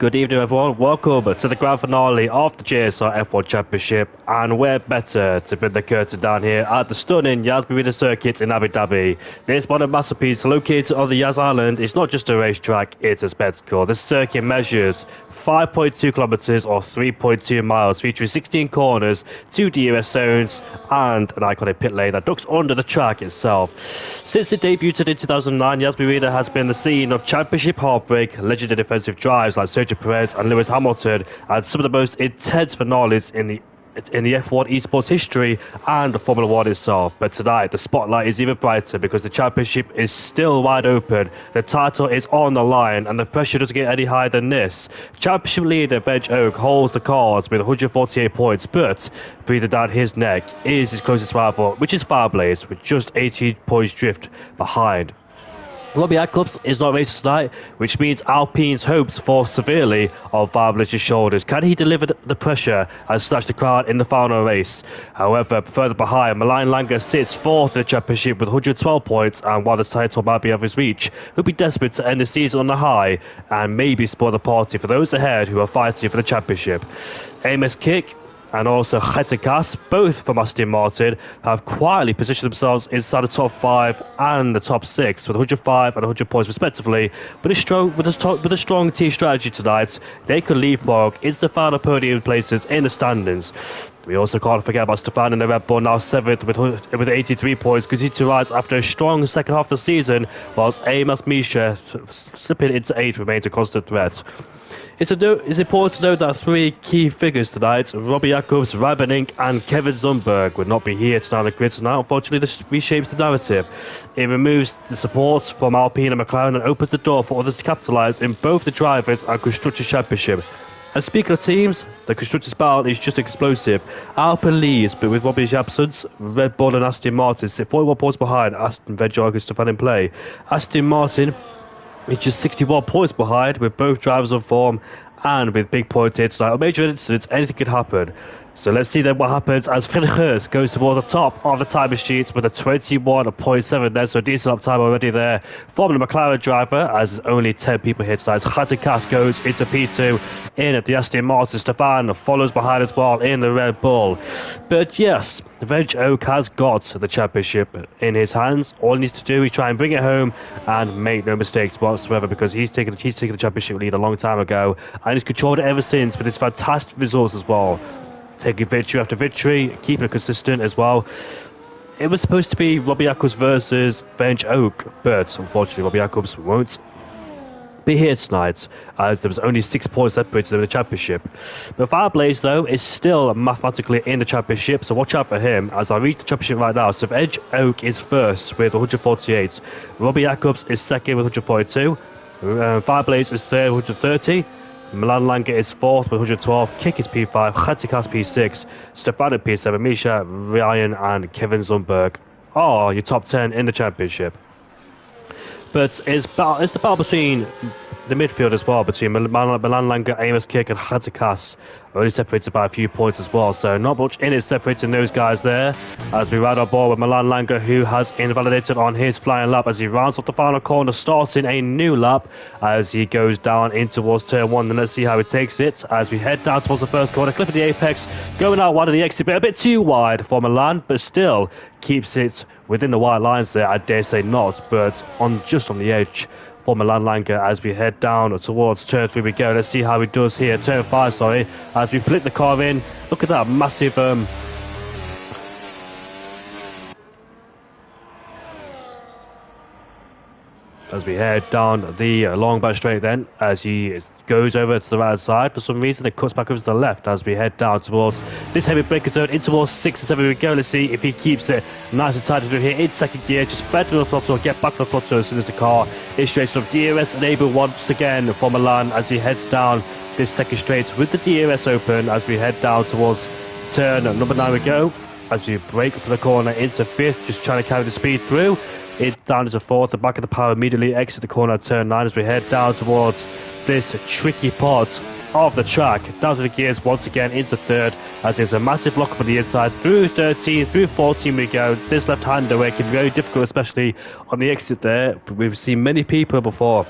Good evening, everyone. Welcome to the grand finale of the JSR F1 Championship, and we're better to bring the curtain down here at the stunning Yas Marina Circuit in Abu Dhabi. This modern masterpiece, located on the Yas Island, is not just a racetrack; it's a spectacle. This circuit measures 5.2 kilometers or 3.2 miles, featuring 16 corners, 2 DRS zones, and an iconic pit lane that ducks under the track itself. Since it debuted in 2009, Yas Marina has been the scene of championship heartbreak, legendary defensive drives like Sergio Perez and Lewis Hamilton, and some of the most intense finales in the F1 esports history and Formula One itself. But tonight, the spotlight is even brighter because the championship is still wide open, the title is on the line, and the pressure doesn't get any higher than this. Championship leader Veg Oak holds the cards with 148 points, but breathing down his neck is his closest rival, which is Fireblaze, with just 18 points drift behind. Robbie Jacobs is not racing tonight, which means Alpine's hopes fall severely on Fireblaze's shoulders. Can he deliver the pressure and snatch the crown in the final race? However, further behind, Milan Langer sits fourth in the championship with 112 points, and while the title might be out of his reach, he'll be desperate to end the season on a high and maybe spoil the party for those ahead who are fighting for the championship. Amos Kick and also Hetakas, both from Aston Martin, have quietly positioned themselves inside the top 5 and the top 6 with 105 and 100 points respectively. With a strong team strategy tonight, they could leapfrog into the final podium places in the standings. We also can't forget about Stefan in the Red Bull, now 7th with 83 points, continue to rise after a strong second half of the season, whilst Amos Misha slipping into 8th remains a constant threat. It's important to note that 3 key figures tonight, Robbie Jacobs, Rabening and Kevin Zumberg, would not be here tonight on the grid tonight. Unfortunately, this reshapes the narrative. It removes the support from Alpine and McLaren and opens the door for others to capitalise in both the Drivers and Constructors Championship. And speaking of teams, the Constructors battle is just explosive. Alpine leads, but with Robbie's absence, Red Bull and Aston Martin sit 41 points behind Aston Veg and Stefan in play. Aston Martin is just 61 points behind, with both drivers on form and with big point hits like a major incident, anything could happen. So let's see then what happens as Friedrichs goes towards the top of the timing sheets with a 21.7 there, so a decent up time already there from the McLaren driver, as there's only 10 people here tonight. Hatakas goes into P2 in at the Aston Martin. Stefan follows behind as well in the Red Bull. But yes, Veg Oak has got the championship in his hands. All he needs to do is try and bring it home and make no mistakes whatsoever, because he's taken the championship lead a long time ago, and he's controlled it ever since with his fantastic results as well. Taking victory after victory, keeping it consistent as well. It was supposed to be Robbie Jacobs versus Benj Oak, but unfortunately Robbie Jacobs won't be here tonight, as there was only 6 points separated them in the championship. But Fireblaze, though, is still mathematically in the championship, so watch out for him as I read the championship right now. So Benj Oak is first with 148, Robbie Jacobs is second with 142, Fireblaze is third with 130, Milan Langer is 4th with 112, Kick is P5, Hatikas P6, Stefano P7, Misha, Ryan and Kevin Zumberg are your top 10 in the championship. But it's the battle between the midfield as well, between Milan Langer, Amos Kick and Hatikas, only separated by a few points as well, so not much in it separating those guys there, as we ride on board with Milan Langer, who has invalidated on his flying lap as he rounds off the final corner, starting a new lap as he goes down in towards turn 1. And let's see how he takes it as we head down towards the first corner, clipping the apex, going out wide of the exit, but a bit too wide for Milan, but still keeps it within the white lines there. I dare say not, but just on the edge for Milan Langer as we head down towards turn 3 we go. Let's see how he does here, turn 5 sorry, as we flip the car in. Look at that massive as we head down the long back straight then, as he goes over to the right side. For some reason it cuts back over to the left as we head down towards this heavy braking zone, in towards 6 and 7 we go. Let's see if he keeps it nice and tight here in second gear, just fed to the throttle, get back to the throttle as soon as the car is straight from DRS enabled once again for Milan as he heads down this second straight with the DRS open as we head down towards turn number 9 we go, as we brake for the corner into 5th, just trying to carry the speed through. It down to 4th, the back of the power immediately exit the corner at turn 9 as we head down towards this tricky part of the track, down to the gears once again into 3rd, as there's a massive lock up on the inside. Through 13, through 14 we go. This left-hander way can be very difficult, especially on the exit there, but we've seen many people before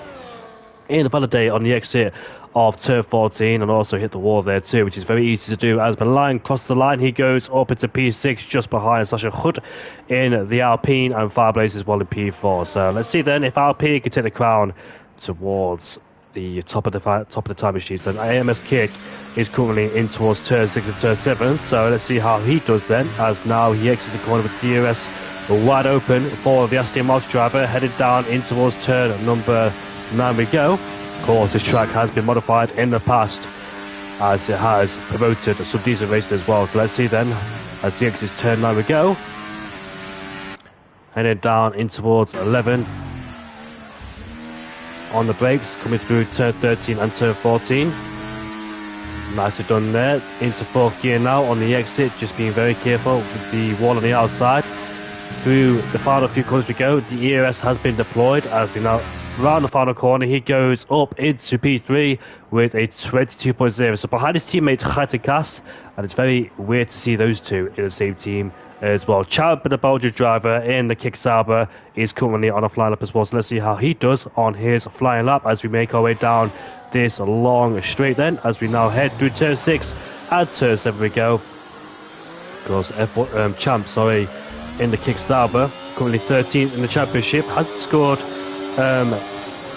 in the validate on the exit of turn 14 and also hit the wall there too, which is very easy to do. As Milan crosses the line, he goes up into P6 just behind Sasha Hood in the Alpine and Fireblaze as well in P4. So let's see then if Alpine can take the crown towards the top of the time sheet. Then AMS Kick is currently in towards turn 6 and turn 7. So let's see how he does then, as now he exits the corner with DRS wide open for the Aston Martin driver, headed down in towards turn number 9 we go. Of course, this track has been modified in the past as it has promoted some decent racing as well. So let's see then, as the exit turn 9 we go. Headed down in towards 11. On the brakes, coming through turn 13 and turn 14. Nicely done there. Into 4th gear now on the exit, just being very careful with the wall on the outside. Through the final few corners we go, the ERS has been deployed as we now round the final corner. He goes up into P3 with a 22.0. So behind his teammate Khatikas, and it's very weird to see those two in the same team as well. Champ, the Belgian driver in the Kick Sauber, is currently on a flying lap as well. So let's see how he does on his flying lap as we make our way down this long straight then, as we now head through turn 6 and turn 7 we go. Of course, Champ, in the Kick Sauber, currently 13th in the championship, hasn't scored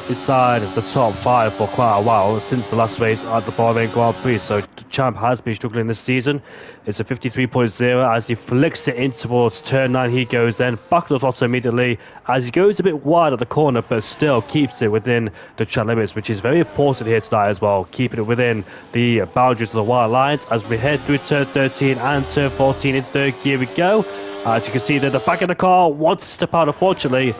inside the top 5 for quite a while since the last race at the Bahrain Grand Prix. So the Champ has been struggling this season. It's a 53.0 as he flicks it in towards turn 9. He goes then back to the throttle immediately as he goes a bit wide at the corner, but still keeps it within the track limits, which is very important here tonight as well, keeping it within the boundaries of the white lines as we head through turn 13 and turn 14 in 3rd gear we go. As you can see there, the back of the car wants to step out. Unfortunately,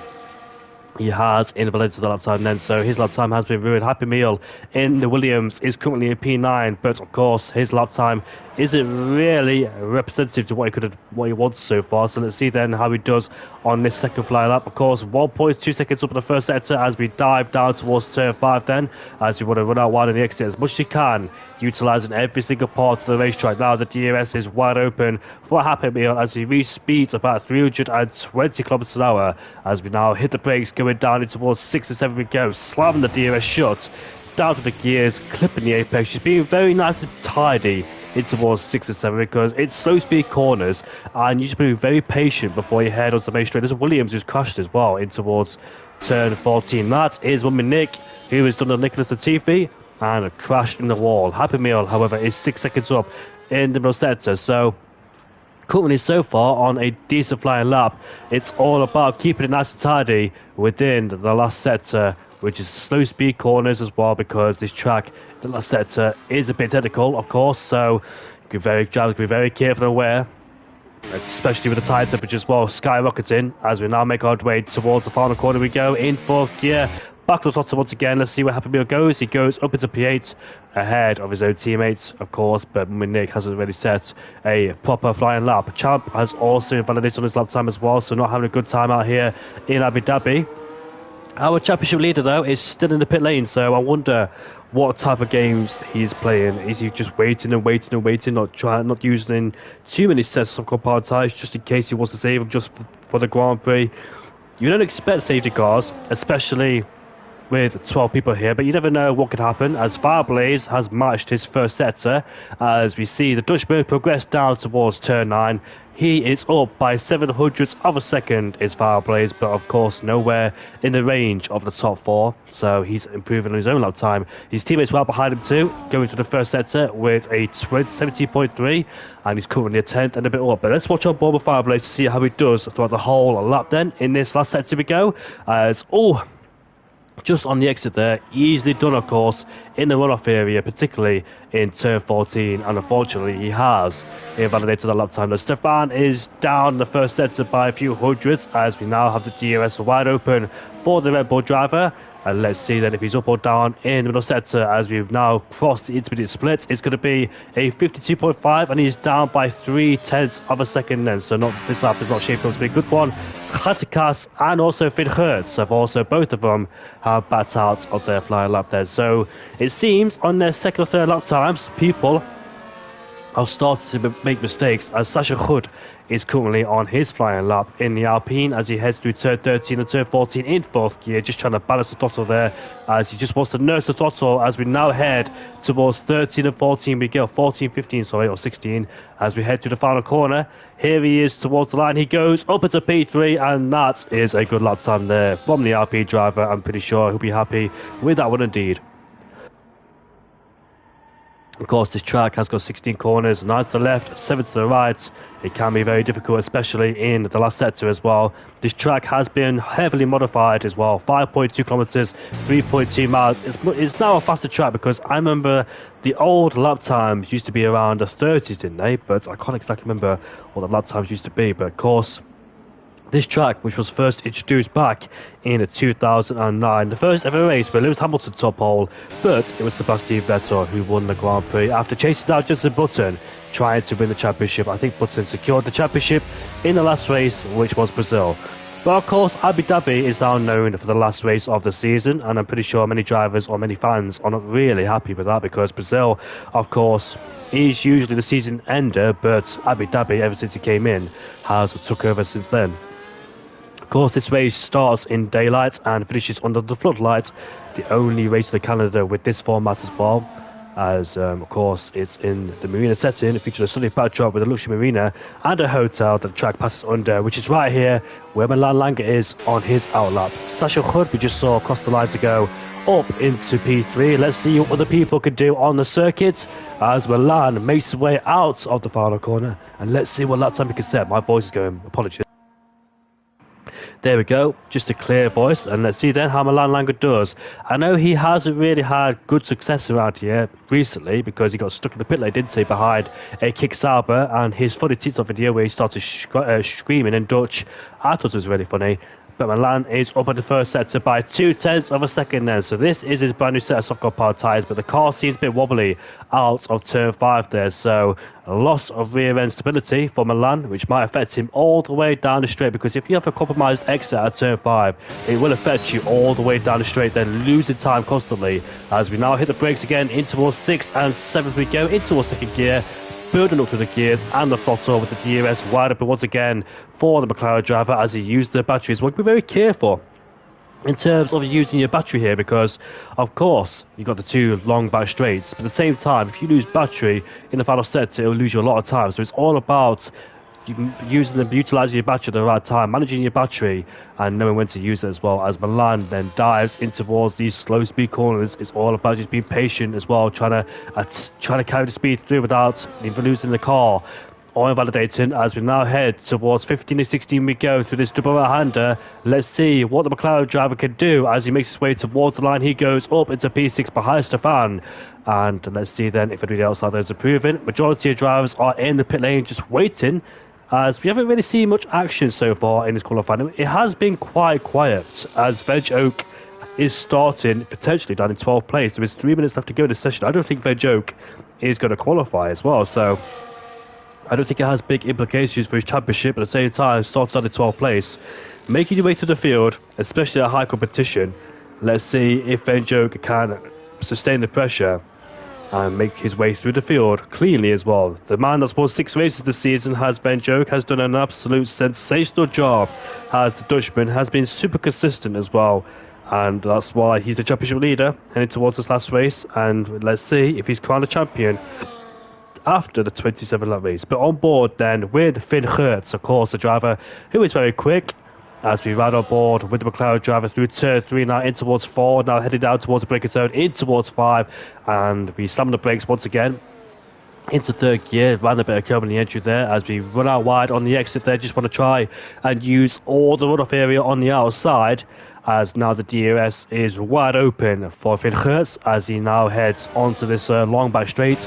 he has invalidated the lap time then, so his lap time has been ruined. Happy Meal in the Williams is currently in P9, but of course his lap time isn't really representative to what he wants so far. So let's see then how he does on this second fly lap. Of course, 1.2 seconds up in the first sector as we dive down towards turn 5 then, as you want to run out wide on the exit as much as you can, utilising every single part of the racetrack. Now the DRS is wide open for Happy Meal as he reaches speeds about 320 kilometers an hour as we now hit the brakes, going down into towards 6 and 7 we go, slamming the DRS shut, down to the gears, clipping the apex, just being very nice and tidy in towards 6 and 7 because it's slow speed corners and you just be very patient before you head onto the main straight. There's Williams who's crashed as well in towards turn 14. That is one with Nick, who has done the Nicholas Latifi and crashed in the wall. Happy Meal, however, is 6 seconds up in the middle sector. So currently so far on a decent flying lap. It's all about keeping it nice and tidy within the last sector, which is slow speed corners as well, because this track, the last sector, is a bit technical, of course. So drivers be very careful and aware, especially with the tire temperature as well skyrocketing as we now make our way towards the final corner we go in 4th gear. Back to the throttle once again. Let's see where Happy Meal goes. He goes up into P8 ahead of his own teammates, of course, but Nick hasn't really set a proper flying lap. Champ has also invalidated on his lap time as well, so not having a good time out here in Abu Dhabi. Our championship leader, though, is still in the pit lane, so I wonder what type of games he's playing. Is he just waiting and waiting and waiting, not using too many sets of compound tyres just in case he wants to save them just for the Grand Prix? You don't expect safety cars, especially with 12 people here, but you never know what could happen as Fireblaze has matched his first sector. As we see the Dutchman progress down towards turn 9, he is up by 700ths of a second is Fireblaze, but of course nowhere in the range of the top 4, so he's improving on his own lap time. His teammates right behind him too, going to the first sector with a 17.3, and he's currently a 10th and a bit up. But let's watch on board with Fireblaze to see how he does throughout the whole lap then. In this last sector we go, as just on the exit there, easily done of course in the runoff area, particularly in turn 14, and unfortunately he has invalidated the lap time. Now Stefan is down the first sector by a few hundreds as we now have the DRS wide open for the Red Bull driver. And let's see then if he's up or down in the middle sector as we've now crossed the intermediate split. It's going to be a 52.5 and he's down by 0.3 of a second then. So this lap is not shaping up to be a good one. Khatikas and also Finn Hertz have also, both of them, have backed out of their flying lap there. So it seems on their second or third lap times, people are starting to make mistakes as Sasha Hood is currently on his flying lap in the Alpine as he heads through turn 13 and turn 14 in 4th gear, just trying to balance the throttle there as he just wants to nurse the throttle as we now head towards 13 and 14. We go 14, 15, sorry, or 16 as we head to the final corner. Here he is towards the line. He goes up into P3, and that is a good lap time there from the Alpine driver. I'm pretty sure he'll be happy with that one indeed. Of course, this track has got 16 corners, 9 to the left, 7 to the right. It can be very difficult, especially in the last sector as well. This track has been heavily modified as well. 5.2 kilometers, 3.2 miles. It's now a faster track because I remember the old lap times used to be around the 30s, didn't they? But I can't exactly remember what the lap times used to be. But of course, this track, which was first introduced back in 2009, the first ever race where Lewis Hamilton top pole, but it was Sebastian Vettel who won the Grand Prix after chasing down Jenson Button, trying to win the championship. I think Button secured the championship in the last race, which was Brazil. But of course, Abu Dhabi is now known for the last race of the season, and I'm pretty sure many drivers or many fans are not really happy with that because Brazil, of course, is usually the season ender, but Abu Dhabi, ever since he came in, has took over since then. Of course, this race starts in daylight and finishes under the floodlights, the only race of the calendar with this format as well, as of course it's in the marina setting, featuring a sunny backdrop with a luxury marina and a hotel that the track passes under, which is right here where Milan Langer is on his outlap. Sasha Hood we just saw across the line to go up into P3. Let's see what other people can do on the circuit as Milan makes his way out of the final corner, and let's see what lap time he can set. My voice is going, apologies. There we go, just a clear voice, and let's see then how Milan Langer does. I know he hasn't really had good success around here recently because he got stuck in the pit lane, didn't he, behind a Kick Sauber, and his funny TikTok video where he started screaming in Dutch, I thought it was really funny. But Milan is up at the first sector by 0.2 of a second then. So this is his brand new set of soft power tyres, but the car seems a bit wobbly out of turn 5 there. So a loss of rear end stability for Milan, which might affect him all the way down the straight, because if you have a compromised exit at turn 5, it will affect you all the way down the straight, then losing time constantly. As we now hit the brakes again in towards 6th and 7th, we go into our second gear, building up to the gears and the throttle with the DRS wide open once again for the McLaren driver as he used the batteries. Well, be very careful in terms of using your battery here because, of course, you've got the two long back straights. But at the same time, if you lose battery in the final set, it will lose you a lot of time. So it's all about utilising your battery at the right time, managing your battery and knowing when to use it as well. As Milan then dives in towards these slow speed corners, it's all about just being patient as well, trying to carry the speed through without even losing the car or invalidating. As we now head towards 15 and 16, we go through this double right-hander. Let's see what the McLaren driver can do as he makes his way towards the line. He goes up into P6 behind Stefan. And let's see then if anybody else out there is improving. Majority of drivers are in the pit lane just waiting, as we haven't really seen much action so far in this qualifying. It has been quite quiet as Veg Oak is starting potentially down in 12th place. There is 3 minutes left to go in this session. I don't think Veg Oak is going to qualify as well, so I don't think it has big implications for his championship. At the same time, starts down in 12th place, making your way through the field, especially at high competition. Let's see if Veg Oak can sustain the pressure and make his way through the field cleanly as well. The man that's won 6 races this season, Ben Joke, has done an absolute sensational job as the Dutchman, has been super consistent as well, and that's why he's the championship leader heading towards this last race. And let's see if he's crowned a champion after the 27 lap race. But on board then with Finn Geerts, of course, the driver who is very quick, as we ride on board with the McLaren driver through turn 3 now in towards 4, now heading down towards the braking zone in towards 5, and we slam the brakes once again into 3rd gear, ran a bit of curb in the entry there as we run out wide on the exit there. Just want to try and use all the runoff area on the outside, as now the DRS is wide open for Finn Geerts as he now heads onto this long back straight.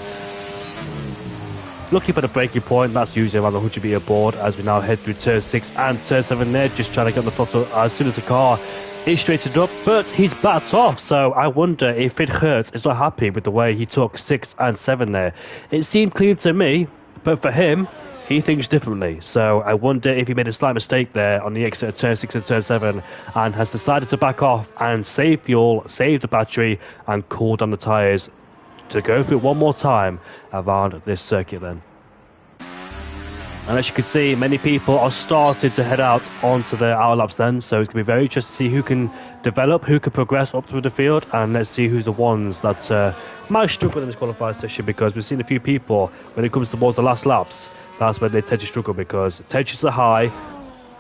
Looking for the braking point, that's usually around the 100 metre board as we now head through turn 6 and turn 7 there, just trying to get on the throttle as soon as the car is straightened up, but he's backed off. So I wonder if Finn Geerts is not happy with the way he took 6 and 7 there. It seemed clean to me, but for him, he thinks differently. So I wonder if he made a slight mistake there on the exit of turn 6 and turn 7 and has decided to back off and save fuel, save the battery and cool down the tyres to go through it one more time around this circuit then. And as you can see, many people are starting to head out onto the outer laps then. So it's going to be very interesting to see who can develop, who can progress up through the field. And let's see who's the ones that might struggle in this qualifying session, because we've seen a few people, when it comes towards the last laps, that's when they tend to struggle because tensions are high.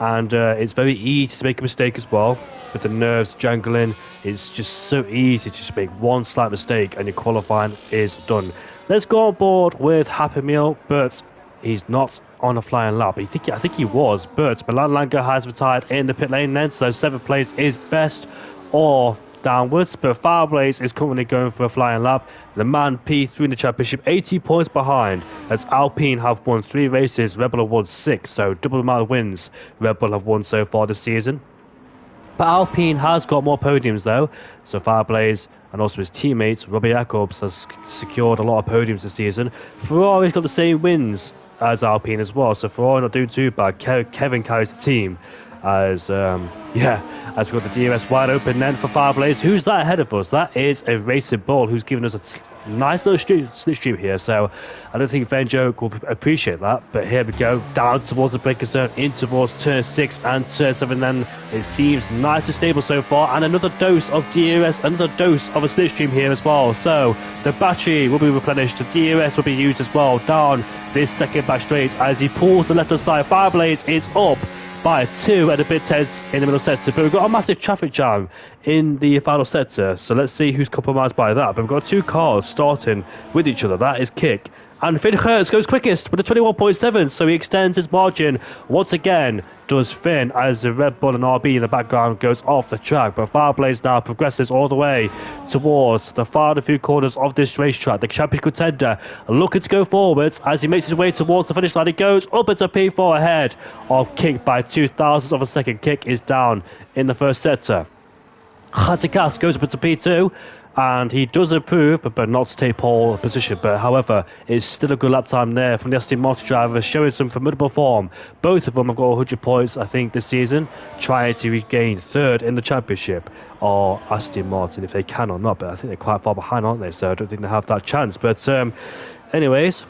And it's very easy to make a mistake as well. With the nerves jangling, it's just so easy to just make one slight mistake and your qualifying is done. Let's go on board with Happy Meal, but he's not on a flying lap. I think he was, but Milan Langer has retired in the pit lane then, so 7th place is best or downwards, but Fireblaze is currently going for a flying lap. Le Mans P3 in the championship, 80 points behind, as Alpine have won 3 races, Red Bull have won 6, so double the amount of wins Red Bull have won so far this season. But Alpine has got more podiums though, so Fireblaze and also his teammate Robbie Jacobs has secured a lot of podiums this season. Ferrari's got the same wins as Alpine as well, so Ferrari not doing too bad. Kevin carries the team as we've got the DRS wide open then for Fireblaze. Who's that ahead of us? That is a Racing Bull who's given us a nice little slipstream here, so I don't think Venjoke will appreciate that, but here we go, down towards the braking zone, in towards turn 6 and turn 7 then. It seems nice and stable so far, and another dose of DRS, another dose of a slipstream here as well, so the battery will be replenished, the DRS will be used as well down this second back straight as he pulls the left hand side. Fireblaze is up by 2 at a bit tense in the middle sector, but we've got a massive traffic jam in the final sector, so let's see who's compromised by that. But we've got 2 cars starting with each other. That is Kick, and Finn Hertz goes quickest with a 21.7, so he extends his margin once again, does Finn, as the Red Bull and RB in the background goes off the track. But Fireblaze now progresses all the way towards the final few corners of this racetrack. The championship contender looking to go forwards as he makes his way towards the finish line. He goes up into P4 ahead of Kick by 0.02 of a second. Kick is down in the first sector. Hatikas goes up into P2, and he does improve, but not to take pole position. But however, it's still a good lap time there from the Aston Martin driver, showing some formidable form. Both of them have got 100 points, I think, this season, trying to regain 3rd in the championship, or Aston Martin, if they can or not. But I think they're quite far behind, aren't they? So I don't think they have that chance. But anyways,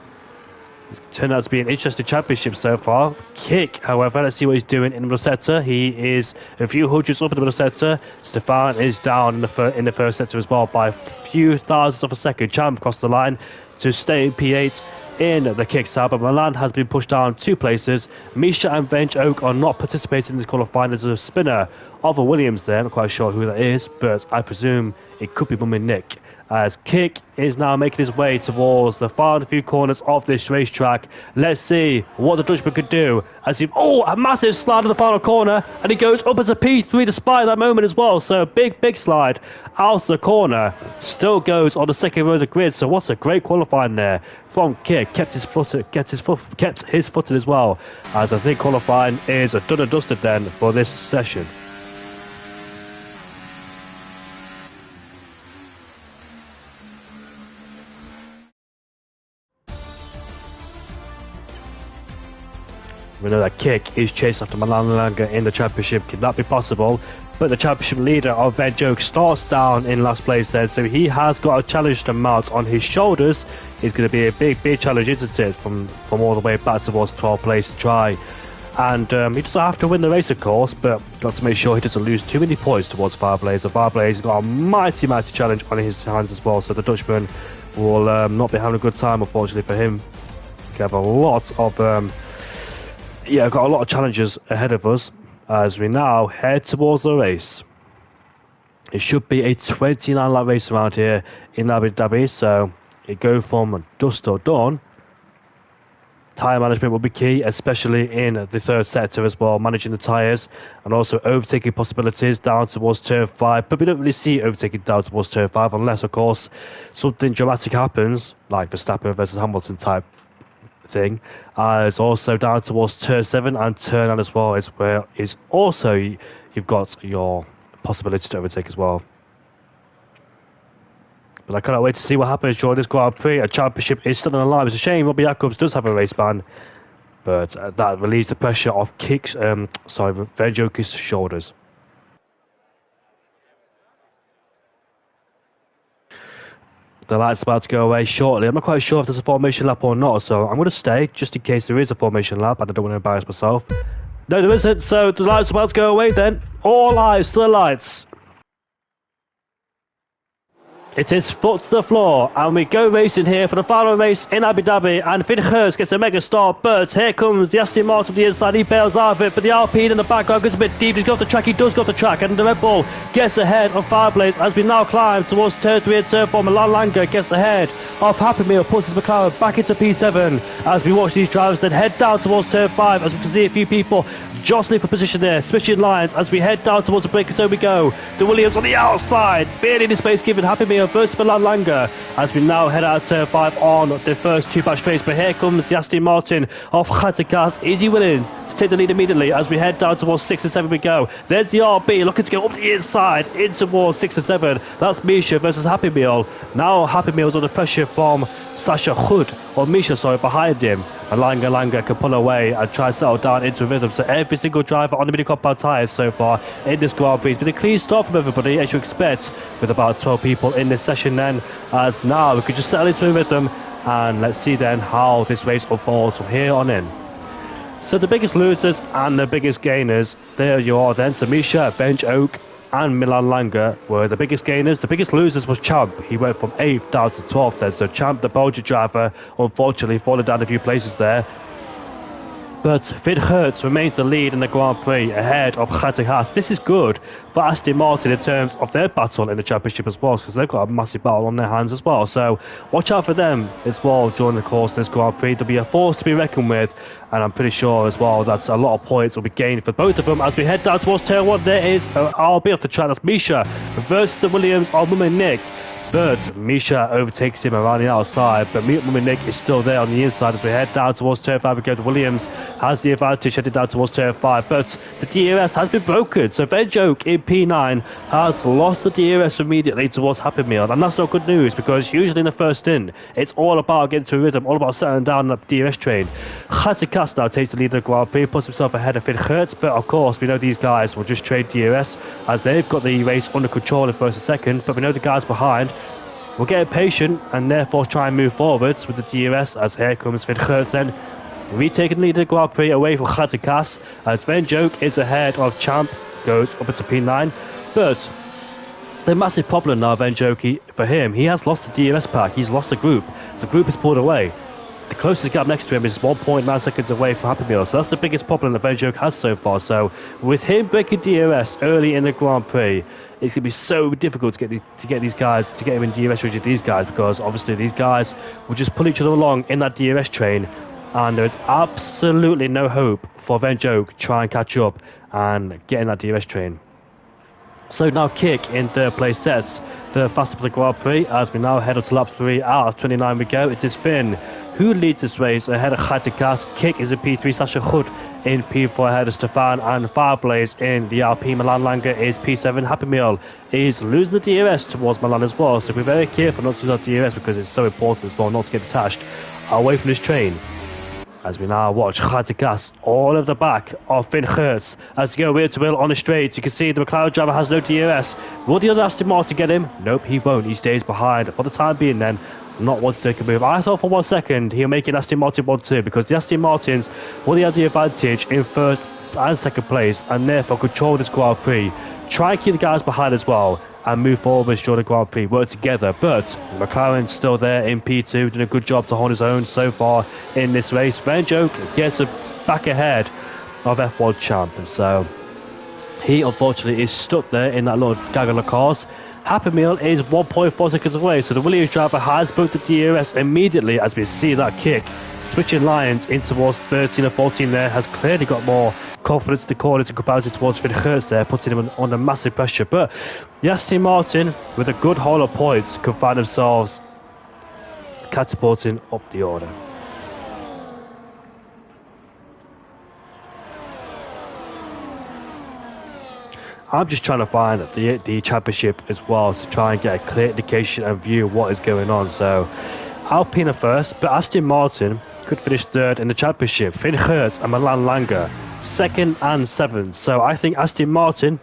it's turned out to be an interesting championship so far. Kick, however, let's see what he's doing in the middle sector. He is a few hundreds up in the middle sector. Stefan is down in the first sector as well by a few thousandths of a second. Champ across the line to stay in P8 in the Kick side, but Milan has been pushed down 2 places. Misha and Bench Oak are not participating in this qualifying. There's a spinner of a Williams there. I'm not quite sure who that is, but I presume it could be Mummy Nick, as Kick is now making his way towards the final few corners of this racetrack. Let's see what the Dutchman could do as he... Oh, a massive slide in the final corner, and he goes up as a P3 despite that moment as well. So big slide out of the corner. Still goes on the second row of the grid. So what's a great qualifying there from Kick. Kept his foot in as well, as I think qualifying is done and dusted then for this session. We know that Kick is chased after Milan Langer in the championship. Could that be possible? But the championship leader of Venjoke starts down in last place then, so he has got a challenge to mount on his shoulders. It's going to be a big challenge, isn't it, from all the way back towards 12th place to try. And he doesn't have to win the race, of course, but got to make sure he doesn't lose too many points towards Fireblaze. So Fireblaze has got a mighty challenge on his hands as well, so the Dutchman will not be having a good time, unfortunately for him. We have a lot of... got a lot of challenges ahead of us as we now head towards the race. It should be a 29 lap race around here in Abu Dhabi, so it goes from dusk till dawn. Tyre management will be key, especially in the third sector as well, managing the tyres and also overtaking possibilities down towards turn 5. But we don't really see overtaking down towards turn 5 unless, of course, something dramatic happens, like Verstappen versus Hamilton type thing. It's also down towards turn 7 and turn 9 as well, is where is also you've got your possibility to overtake as well. But I cannot wait to see what happens during this Grand Prix. A championship is still on the line. It's a shame Robbie Jacobs does have a race ban, but that relieves the pressure of Venjoke's shoulders. The light's about to go away shortly. I'm not quite sure if there's a formation lap or not, so I'm going to stay just in case there is a formation lap and I don't want to embarrass myself. No, there isn't, so the light's about to go away then. All eyes to the lights. It is foot to the floor, and we go racing here for the final race in Abu Dhabi, and Finn Hurst gets a mega start, but here comes the Aston Martin on the inside, he bails out of it, but the Alpine in the background goes a bit deep, he's got off the track, he does go off the track, and the Red Bull gets ahead of Fireblaze as we now climb towards turn 3 and turn 4. Milan Langer gets ahead of Happy Meal, puts his McLaren back into P7, as we watch these drivers then head down towards turn 5, as we can see a few people jostling for position there, switching lines as we head down towards the break, and so we go. The Williams on the outside, barely in space given Happy Meal versus Milan Langer as we now head out turn 5 on the first two batch straights. But here comes the Aston Martin of Khatakas. Is he willing to take the lead immediately as we head down towards 6 and 7 we go? There's the RB looking to go up the inside in towards 6 and 7. That's Misha versus Happy Meal. Now Happy Meal's under pressure from Sasha Hood, or Misha, sorry, behind him. And Langer can pull away and try to settle down into a rhythm. So every single driver on the mini compound tyres so far in this Grand Prix has been a clean start from everybody, as you expect, with about 12 people in this session then. As now we could just settle into a rhythm, and let's see then how this race unfolds from here on in. So the biggest losers and the biggest gainers, there you are then. So Misha, Benj Oak and Milan Langer were the biggest gainers. The biggest losers was Champ. He went from 8th down to 12th then. So Champ, the Belgian driver, unfortunately fallen down a few places there. But Finn Hertz remains the lead in the Grand Prix ahead of Khatakas. This is good for Aston Martin in terms of their battle in the championship as well, because they've got a massive battle on their hands as well. So watch out for them as well during the course of this Grand Prix. They'll be a force to be reckoned with, and I'm pretty sure as well that a lot of points will be gained for both of them as we head down towards turn 1. There is I'll be off the track. That's Misha versus the Williams of Mummy Nick. But Misha overtakes him around the outside, but Mummy Nick is still there on the inside as we head down towards turn 5 again. Williams has the advantage headed down towards turn 5, but the DRS has been broken. So Benjoke in P9 has lost the DRS immediately towards Happy Meal, and that's not good news, because usually in the first stint it's all about getting to a rhythm, all about settling down that DRS train. Khatakas now takes the lead of the Grand Prix, puts himself ahead of Finn Hertz, but of course we know these guys will just trade DRS as they've got the race under control in first and second, but we know the guys behind will get impatient and therefore try and move forwards with the DRS, as here comes Finn Hertz then retaking the lead of the Grand Prix away from Khatakas, as Benjoke is ahead of Champ, goes up into P9. But the massive problem now, Benjoke, for him, he has lost the DRS pack, he's lost the group is pulled away. The closest gap next to him is 1.9 seconds away from Happy Meal, so that's the biggest problem that Benjoke has so far. So with him breaking DRS early in the Grand Prix, it's going to be so difficult to get these guys, to get him in DRS range with these guys, because obviously these guys will just pull each other along in that DRS train, and there's absolutely no hope for Benjoke to try and catch up and get in that DRS train. So now Kick in third place sets the fastest of the Grand Prix as we now head up to lap 3 out of 29 we go. It is Finn who leads this race ahead of Khatakas. Kick is in P3, Sasha Hood in P4 ahead of Stefan, and Fireblaze in the Alpine. Milan Langer is P7. Happy Meal is losing the DRS towards Milan as well, so be very careful not to lose that DRS, because it's so important as well not to get detached away from this train. As we now watch Khatakas all of the back of Finn Hertz as they go wheel to wheel on the straight. You can see the McLaren driver has no DRS. Will the other Aston Martin get him? Nope, he won't. He stays behind for the time being then. Not want to take a move. I thought for 1 second he'll make it Aston Martin 1-2, because the Aston Martins will have the advantage in first and second place, and therefore control this Grand Prix. Try and keep the guys behind as well and move forward during the Grand Prix, work together. But McLaren's still there in P2, doing a good job to hold his own so far in this race. Benjoke gets back ahead of F1 champ, and so he unfortunately is stuck there in that little gaggle of cars. Happy Meal is 1.4 seconds away, so the Williams driver has booked the DRS immediately as we see that Kick switching lines in towards 13 or 14 there, has clearly got more confidence in the corners in comparison towards Finn Hertz there, putting him under massive pressure. But the Aston Martin, with a good haul of points, could find themselves catapulting up the order. I'm just trying to find the championship as well to try and get a clear indication and view of what is going on. So Alpine are first, but Aston Martin could finish third in the championship. Finn Hertz and Milan Langer second and seventh. So I think Aston Martin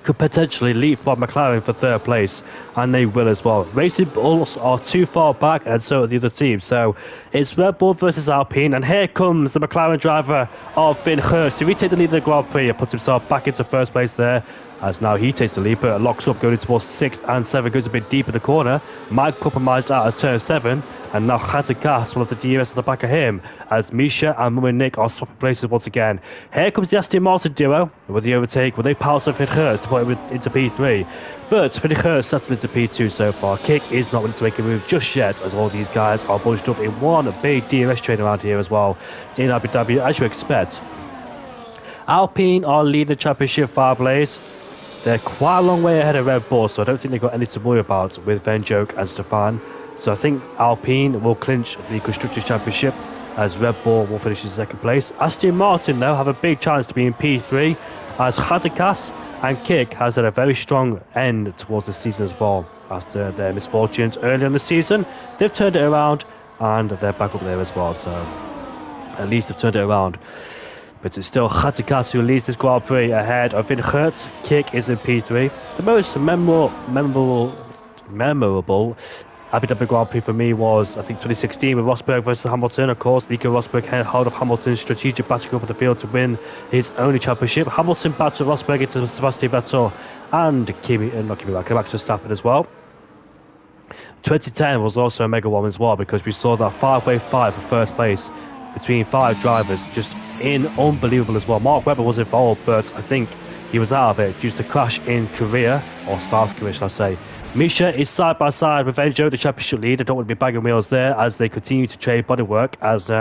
could potentially leapfrog McLaren for third place, and they will as well. Racing Bulls are too far back, and so are the other teams. So it's Red Bull versus Alpine, and here comes the McLaren driver of Finn Hurst to retake the lead of the Grand Prix and puts himself back into first place there. As now he takes the lead, but locks up going towards 6th and 7th, goes a bit deep in the corner. Might compromised out of turn 7, and now Gas will have the DRS at the back of him, as Misha and Mum and Nick are swapping places once again. Here comes the Aston Martin duo with the overtake. Will they pounce on Finn Hurst to put him into P3? But Finn Hurst settled into P2 so far. Kick is not ready to make a move just yet, as all these guys are bunched up in one big DRS train around here as well in Abu Dhabi, as you expect. Alpine are leading the championship 5 lanes. They're quite a long way ahead of Red Bull, so I don't think they've got anything to worry about with Venjoke and Stefan. So I think Alpine will clinch the Constructors' Championship, as Red Bull will finish in 2nd place. Aston Martin, though, have a big chance to be in P3, as Hazikas and Kick has had a very strong end towards the season as well. After their misfortunes early in the season, they've turned it around, and they're back up there as well, so at least they've turned it around. But it's still Hazikas who leads this Grand Prix ahead of Finn Hurst. Kick is in P3. The most memorable Abu Dhabi Grand Prix for me was, I think, 2016 with Rosberg versus Hamilton. Of course, Nico Rosberg held hold of Hamilton's strategic batting over the field to win his only championship. Hamilton battled Rosberg into Sebastian Vettel and Max Verstappen as well. 2010 was also a mega one as well, because we saw that 5-way fight for first place between 5 drivers, just unbelievable as well. Mark Webber was involved, but I think he was out of it due to the crash in Korea, or South Korea shall I say. Misha is side by side with Enjo, the championship lead. I don't want to be bagging wheels there as they continue to trade bodywork, as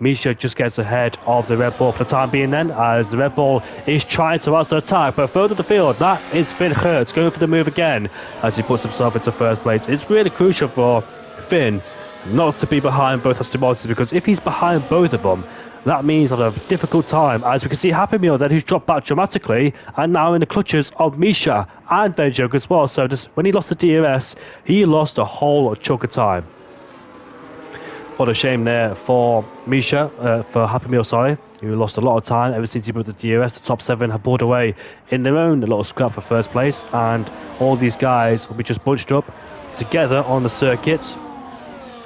Misha just gets ahead of the Red Bull for the time being then, as the Red Bull is trying to answer attack, but further to the field, that is Finn Hurst going for the move again as he puts himself into first place. It's really crucial for Finn not to be behind both Aston Martins, because if he's behind both of them, that means I'll have a difficult time, as we can see Happy Meal then, who's dropped back dramatically and now in the clutches of Misha and Venjoke as well. So just when he lost the DRS, he lost a whole chunk of time. What a shame there for Misha, for Happy Meal, sorry, who lost a lot of time ever since he put the DRS. The top 7 have pulled away in their own little scrap for first place, and all these guys will be just bunched up together on the circuit.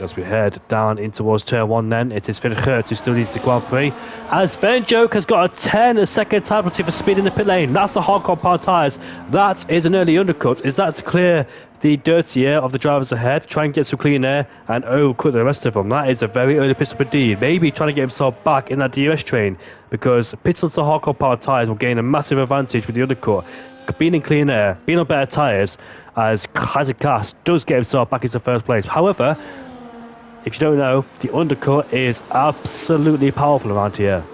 As we head down in towards turn 1 then, it is Finn Hurst who still leads the Grand Prix, as Venjoke has got a 10-second time penalty for speed in the pit lane. That's the hard compound tyres. That is an early undercut. Is that to clear the dirty air of the drivers ahead, try and get some clean air and overcut the rest of them? That is a very early pit stop indeed. Maybe trying to get himself back in that DRS train, because pits onto hard compound tyres will gain a massive advantage with the undercut. Being in clean air, being on better tyres, as Hazikas does get himself back into first place. However, if you don't know, the undercut is absolutely powerful around here,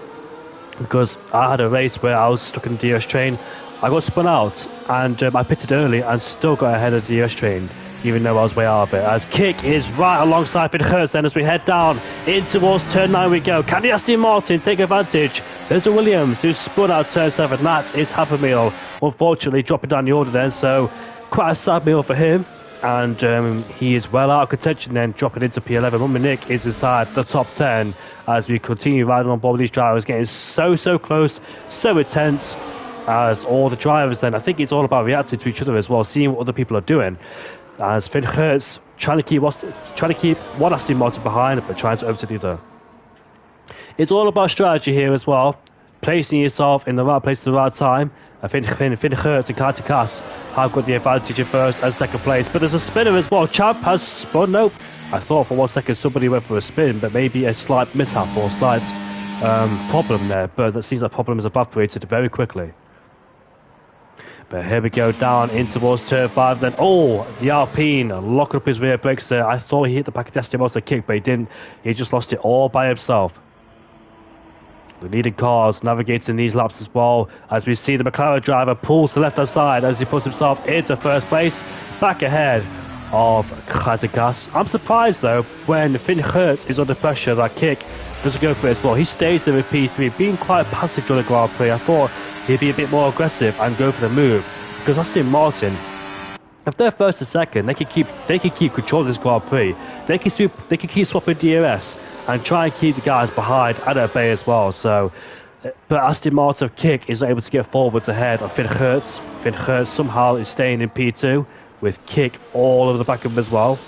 because I had a race where I was stuck in the DRS train. I got spun out and I pitted early and still got ahead of the DRS train, even though I was way out of it. As Kick is right alongside Finn Hurst then, as we head down in towards turn 9 we go. Can the Aston Martin take advantage? There's a Williams who's spun out turn 7. That is Havermeal, unfortunately dropping down the order then, so quite a sad meal for him. And he is well out of contention then, dropping into P11. Mummy Nick is inside the top 10 as we continue riding on board with these drivers, getting so close, so intense, as all the drivers then, I think it's all about reacting to each other as well, seeing what other people are doing, as Finn Hurst trying to keep one Aston Martin behind, but trying to overtake the other. It's all about strategy here as well, placing yourself in the right place at the right time. I think Finn Hurst and Hazikas have got the advantage in first and second place, but there's a spinner as well. Champ has spun. Nope. I thought for 1 second somebody went for a spin, but maybe a slight mishap or slight problem there. But that seems like problem is evaporated very quickly. But here we go down in towards turn 5 then. Oh, the Alpine locking up his rear brakes there. I thought he hit the back of the Aston Martin kick, but he didn't. He just lost it all by himself. The leading cars navigating these laps as well, as we see the McLaren driver pulls to the left-hand side as he puts himself into first place, back ahead of Hazikas. I'm surprised though, when Finn Hurst is under pressure, that Kick doesn't go for it as well. He stays there with P3, being quite passive during the Grand Prix. I thought he'd be a bit more aggressive and go for the move, because Aston Martin, if they're first and second, they can keep control of this Grand Prix. They can keep swapping DRS and try and keep the guys behind at bay as well. So But Aston Martin Kick is not able to get forwards ahead of Finn Hertz. Finn Hertz somehow is staying in P2 with Kick all over the back of him as well.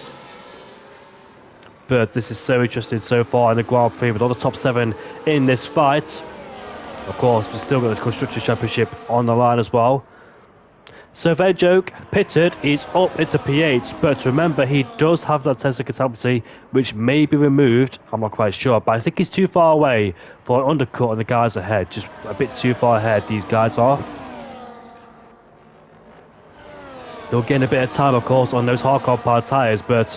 But this is so interesting so far in the Grand Prix with all the top 7 in this fight. Of course, we've still got the Constructors' Championship on the line as well. So Vejoke pitted, he's up into P8, but remember he does have that 10-second penalty, which may be removed. I'm not quite sure, but I think he's too far away for an undercut on the guys ahead. Just a bit too far ahead, these guys are. They'll gain a bit of time, of course, on those hardcore powered tyres, but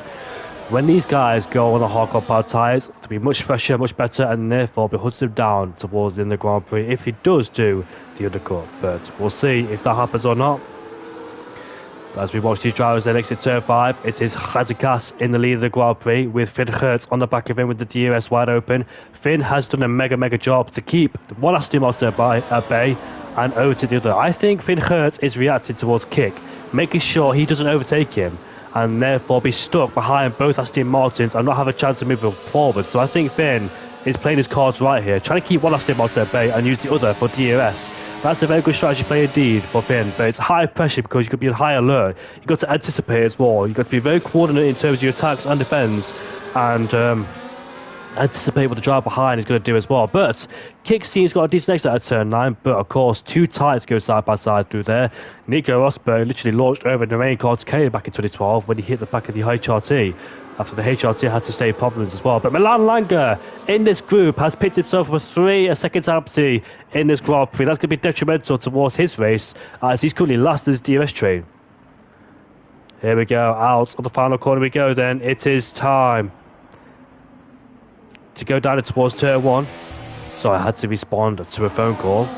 when these guys go on the hardcore powered tyres, to be much fresher, much better, and therefore be hunting him down towards the end of the Grand Prix if he does do the undercut. But we'll see if that happens or not. As we watch these drivers then exit turn 5, it is Hazikas in the lead of the Grand Prix with Finn Hertz on the back of him with the DRS wide open. Finn has done a mega job to keep one Aston Martin at bay and over to the other. I think Finn Hertz is reacting towards Kick, making sure he doesn't overtake him and therefore be stuck behind both Aston Martins and not have a chance of moving forward. So I think Finn is playing his cards right here, trying to keep one Aston Martin at bay and use the other for DRS. That's a very good strategy play indeed for Finn, but it's high pressure because you've got to be on high alert. You've got to anticipate as well. You've got to be very coordinated in terms of your attacks and defence, and anticipate what the driver behind is going to do as well. But Kick seems got a decent exit at turn 9, but of course 2 tyres go side by side through there. Nico Rosberg literally launched over the main car to K back in 2012 when he hit the back of the HRT. After the HRT had to stay in problems as well. But Milan Langer in this group has pitted himself for 3 second penalty in this Grand Prix. That's going to be detrimental towards his race as he's currently last in his DRS train. Here we go, out of the final corner we go then. It is time to go down towards turn 1. So I had to respond to a phone call.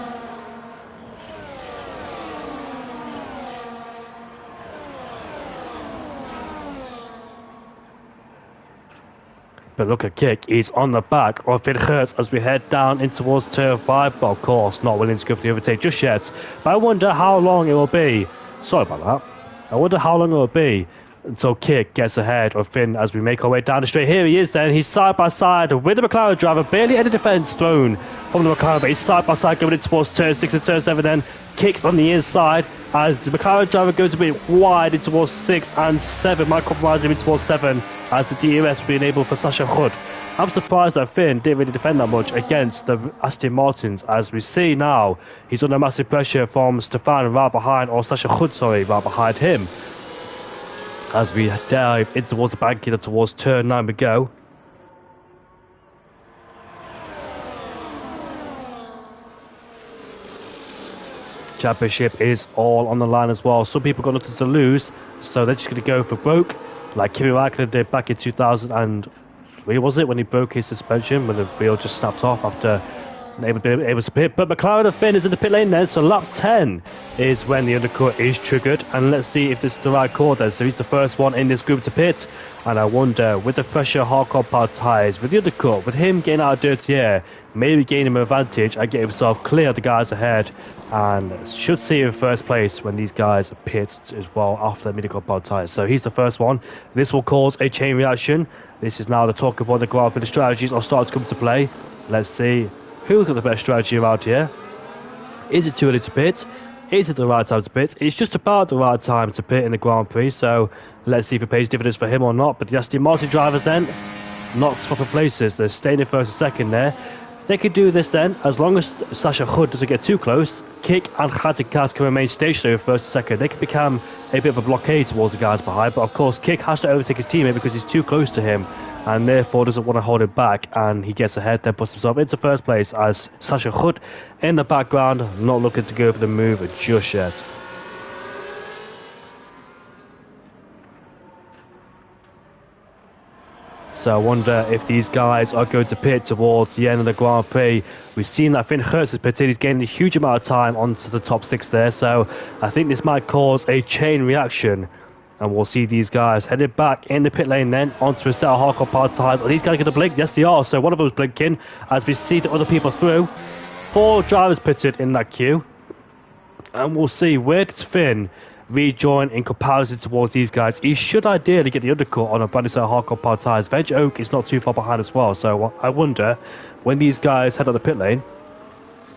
But look at Kick, he's on the back of Finn Hertz as we head down in towards turn 5, but of course not willing to go for the overtake just yet. But I wonder how long it will be. Sorry about that. I wonder how long it will be until Kick gets ahead of Finn as we make our way down the straight. Here he is then, he's side by side with the McLaren driver, barely any defence thrown from the McLaren, but he's side by side going in towards turn 6 and turn 7 then. Kick on the inside as the McLaren driver goes a bit wide in towards 6 and 7, might compromise him in towards 7 as the DRS being able for Sasha Hood. I'm surprised that Finn didn't really defend that much against the Aston Martins. As we see now, he's under massive pressure from Stefan right behind, or Sasha Hood, sorry, right behind him. As we dive in towards the banking and towards turn 9 we go. Championship is all on the line as well. Some people got nothing to lose, so they're just going to go for broke, like Kimi Räikkönen did back in 2003, was it, when he broke his suspension, when the wheel just snapped off after able to pit. But McLaren and Finn is in the pit lane then, so lap 10 is when the undercut is triggered, and let's see if this is the right call then. So he's the first one in this group to pit, and I wonder, with the fresher hardcore powered tyres, with the undercut, with him getting out of dirty air, maybe gaining him an advantage and get himself clear of the guys ahead, and should see him in first place when these guys pit as well after the mid-hardcore powered tyres. So he's the first one. This will cause a chain reaction. This is now the talk of what the Grand Prix. The strategies are starting to come to play. Let's see who's got the best strategy around here. Is it too early to pit? Is it the right time to pit? It's just about the right time to pit in the Grand Prix, so let's see if it pays dividends for him or not. But the Aston Martin drivers then, not swapping places. They're staying in first and second there. They could do this then, as long as Sasha Hood doesn't get too close. Kick and Hazikas can remain stationary in first and second. They could become a bit of a blockade towards the guys behind, but of course Kick has to overtake his teammate because he's too close to him and therefore doesn't want to hold him back, and he gets ahead, then puts himself into first place as Sasha Hood in the background, not looking to go for the move just yet. So I wonder if these guys are going to pit towards the end of the Grand Prix. We've seen that Finn Hertz has pitted. He's gained a huge amount of time onto the top 6 there. So I think this might cause a chain reaction. And we'll see these guys headed back in the pit lane then onto a set of hardcore powered tyres. Are these guys going to blink? Yes, they are. So one of them is blinking as we see the other people through. 4 drivers pitted in that queue. And we'll see, where does Finn rejoin in comparison towards these guys? He should ideally get the undercut on a brand new set of hardcore powered tyres. Veg Oak is not too far behind as well, so I wonder when these guys head up the pit lane,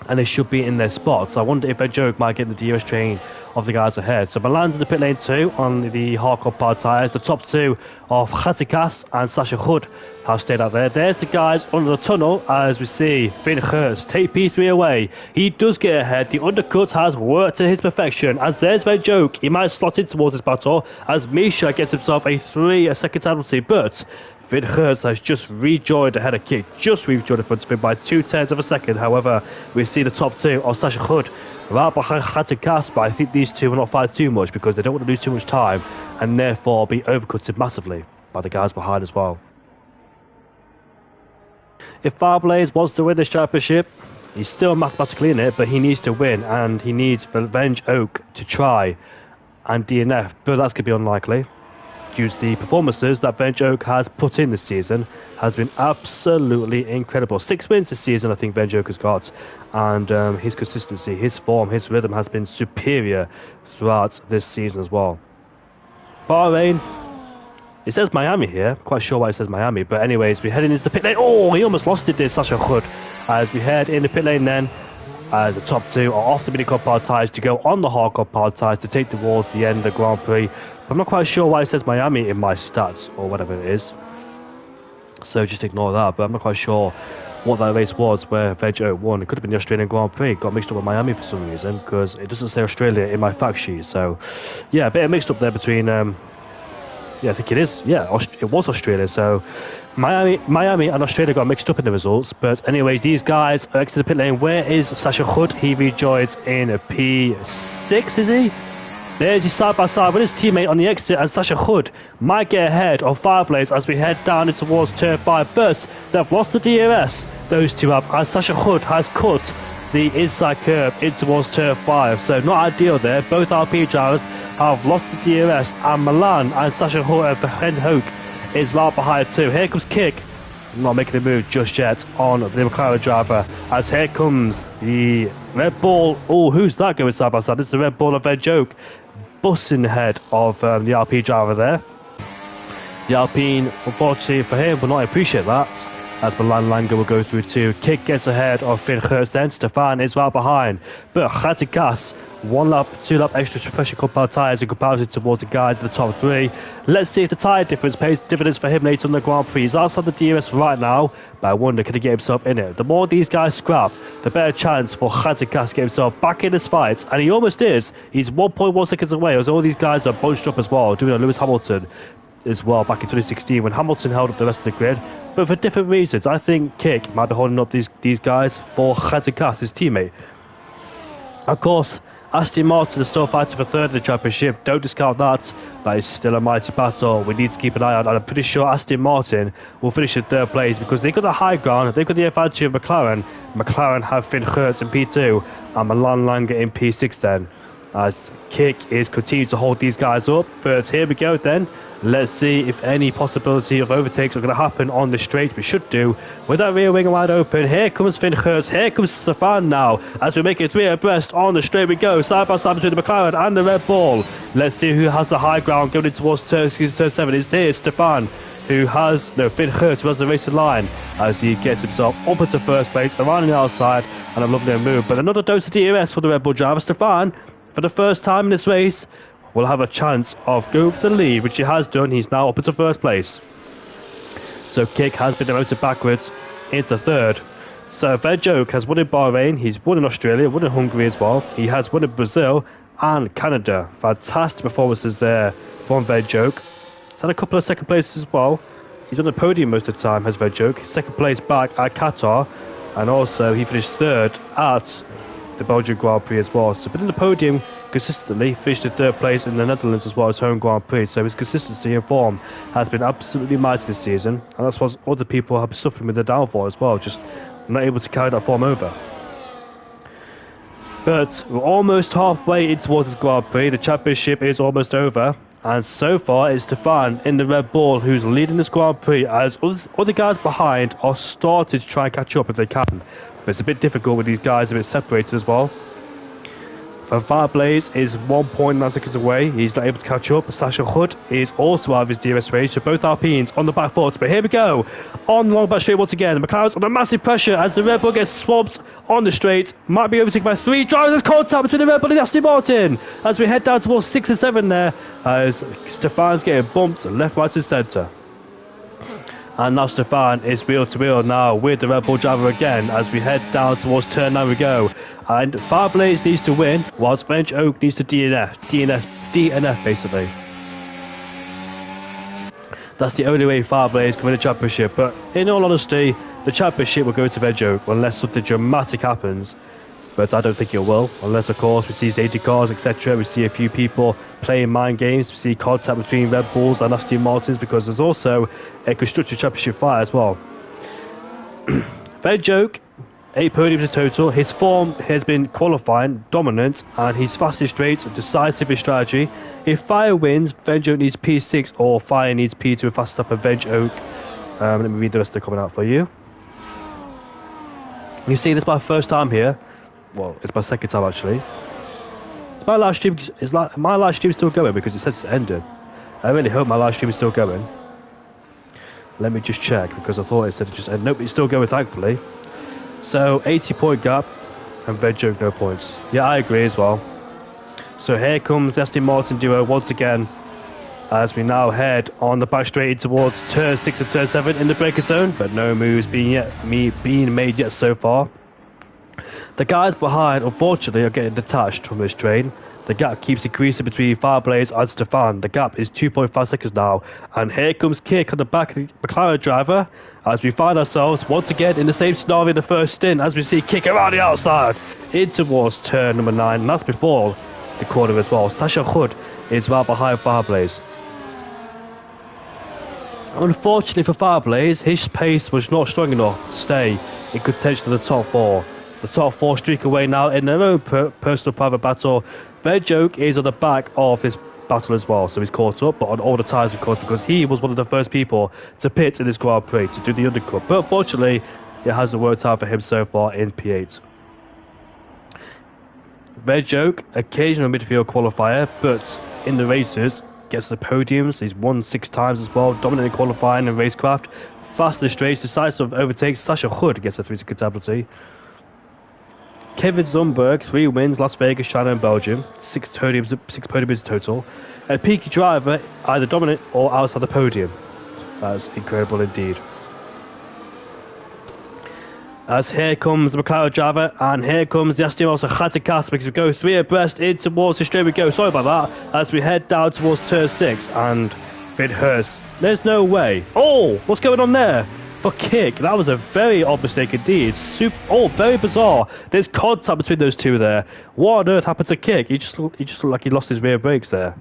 and they should be in their spots. I wonder if Joke might get the DRS train of the guys ahead. So Milan's in the pit lane too on the hardcore power tyres. The top two of Khatikas and Sasha Hood have stayed out there. There's the guys under the tunnel as we see Finn Hurst take P3 away. He does get ahead. The undercut has worked to his perfection as there's Joke. He might slot in towards this battle as Misha gets himself a 3-second penalty, but Finn Hurst has just rejoined ahead of Kick, just rejoined in front of him by 0.2 of a second. However, we see the top two of Sasha Hood right behind Khatikas, but I think these two will not fight too much because they don't want to lose too much time and therefore be overcutted massively by the guys behind as well. If Fireblaze wants to win this championship, he's still mathematically in it, but he needs to win and he needs Revenge Oak to try and DNF, but that's going to be unlikely due to the performances that Venge Oak has put in this season. Has been absolutely incredible. 6 wins this season I think Venge Oak has got, and his consistency, his form, his rhythm has been superior throughout this season as well. Bahrain, it says Miami here, quite sure why it says Miami, but anyways, we're heading into the pit lane. Oh, he almost lost it, did Sasha Hood, as we head in the pit lane then. The top two are off the mini-cup power tyres to go on the hardcore power tyres to take towards the end of the Grand Prix. I'm not quite sure why it says Miami in my stats or whatever it is, so just ignore that. But I'm not quite sure what that race was where Veg Oak won. It could have been the Australian Grand Prix. Got mixed up with Miami for some reason because it doesn't say Australia in my fact sheet. So yeah, a bit of mixed up there between yeah, I think it is. Yeah, it was Australia. So Miami and Australia got mixed up in the results. But anyways, these guys are exiting the pit lane. Where is Sasha Hood? He rejoins in a P6, is he? There's his side-by-side with his teammate on the exit, and Sasha Hood might get ahead of Fireblaze as we head down in towards turn 5. But they've lost the DRS, those two up, as Sasha Hood has cut the inside curve in towards turn 5. So not ideal there. Both RP drivers have lost the DRS, and Milan and Sasha Hood and Hoke is right behind too. Here comes Kick, not making a move just yet on the McLaren driver, as here comes the Red Bull. Oh, who's that going side by side? It's the Red Bull of Veg Oak, busting ahead of the RP driver there. The Alpine, unfortunately for him, will not appreciate that, as Milan Langer will go through too. Kick gets ahead of Finn Hurst then. Stefan is right behind, but Khatikas 1 lap, 2 lap extra pressure compound tyres in comparison towards the guys in the top 3. Let's see if the tyre difference pays dividends for him later on the Grand Prix. He's outside the DRS right now, but I wonder can he get himself in it. The more these guys scrap, the better chance for Khatikas to get himself back in this fight, and he almost is. He's 1.1 seconds away, as all these guys are bunched up as well, doing a Lewis Hamilton as well back in 2016 when Hamilton held up the rest of the grid, but for different reasons. I think Kick might be holding up these guys for Khatikas, his teammate. Of course, Aston Martin is still fighting for third in the championship. Don't discount that. That is still a mighty battle. We need to keep an eye on, and I'm pretty sure Aston Martin will finish in third place because they've got the high ground. They've got the advantage of McLaren. McLaren have Finn Hurst in P2 and Milan Langer in P6 then, as Kick is continuing to hold these guys up. But here we go then. Let's see if any possibility of overtakes are going to happen on the straight. We should do, with that rear wing wide open. Here comes Finn Hurst. Here comes Stefan now as we make it 3 abreast on the straight. We go side by side between the McLaren and the Red Bull. Let's see who has the high ground going in towards turn 7. It's here Stefan, who has Finn Hurst, who has the racing line, as he gets himself up into first place around the outside, and a lovely move. But another dose of DRS for the Red Bull driver. Stefan, for the first time in this race, will have a chance of going to the lead, which he has done. He's now up into first place. So Kick has been demoted backwards into third. So Veg Oak has won in Bahrain, he's won in Australia, won in Hungary as well. He has won in Brazil and Canada. Fantastic performances there from Veg Oak. He's had a couple of second places as well. He's on the podium most of the time, has Veg Oak. Second place back at Qatar, and also he finished third at the Belgian Grand Prix as well. So been in the podium consistently, finished in third place in the Netherlands as well as home Grand Prix. So his consistency and form has been absolutely mighty this season, and that's what other people have been suffering with their downfall as well, just not able to carry that form over. But we're almost halfway in towards this Grand Prix. The championship is almost over, and so far it's Stefan in the Red Bull who's leading this Grand Prix, as other guys behind are starting to try and catch up if they can. But it's a bit difficult with these guys a bit separated as well. Fireblaze is 1.9 seconds away. He's not able to catch up. Sasha Hood is also out of his DRS range. So both Alpines on the back foot. But here we go. On the long back straight once again. McLaren's under massive pressure as the Red Bull gets swamped on the straight. Might be overtaken by 3 drivers. Contact between the Red Bull and Aston Martin as we head down towards 6 and 7 there, as Stefan's getting bumped left, right and centre. And now Stefan is wheel to wheel now with the Red Bull driver again as we head down towards turn 9 we go. And Fireblaze needs to win whilst French Oak needs to DNF basically. That's the only way Fireblaze can win the championship, but in all honesty, the championship will go to Veg Oak unless something dramatic happens. But I don't think it will, unless of course we see safety cars, etc. We see a few people playing mind games. We see contact between Red Bulls and Aston Martins, because there's also a constructor championship fight as well. Veg Oak, 8 podiums in total. His form has been qualifying, dominant, and he's fast in straight, decisive in strategy. If Fire wins, Veg Oak needs P6, or Fire needs P2 and fast up a Veg Oak. Let me read the rest of the comment out for you. You see, this is my first time here. Well, it's my second time actually. My live stream is like my live stream is still going because it says it's ended. I really hope my live stream is still going. Let me just check, because I thought it said it just ended. Nope, it's still going thankfully. So 80-point gap and Veg Oak no points. Yeah, I agree as well. So here comes the Aston Martin duo once again as we now head on the back straight towards turn 6 and turn 7 in the braking zone, but no moves being made yet so far. The guys behind, unfortunately, are getting detached from this train. The gap keeps increasing between Fireblaze and Stefan. The gap is 2.5 seconds now. And here comes Kick on the back of the McLaren driver as we find ourselves once again in the same scenario in the first stint, as we see Kick around the outside in towards turn number 9. And that's before the corner as well. Sasha Hood is right behind Fireblaze. Unfortunately for Fireblaze, his pace was not strong enough to stay in contention to the top 4. The top 4 streak away now in their own personal private battle. Veg Oak is on the back of this battle as well, so he's caught up, but on all the tyres of course, because he was one of the first people to pit in this Grand Prix to do the undercut. But unfortunately, it hasn't worked out for him so far in P8. Veg Oak, occasional midfield qualifier, but in the races, gets the podiums. He's won 6 times as well, dominant in qualifying and racecraft. Fast in the straights, decisive overtakes. Sasha Hood gets a 3-second tablet. Kevin Zumberg, 3 wins, Las Vegas, China and Belgium, 6 podiums in total. A peaky driver, either dominant or outside the podium. That's incredible indeed. As here comes the McLaren driver, and here comes the Aston Martin Khatikas, because we go 3 abreast in towards the straight we go. Sorry about that. As we head down towards turn 6, and it hurts. There's no way. Oh, what's going on there? For Kick, that was a very odd mistake indeed. Very bizarre. There's contact between those two there. What on earth happened to Kick? He just looked like he lost his rear brakes there.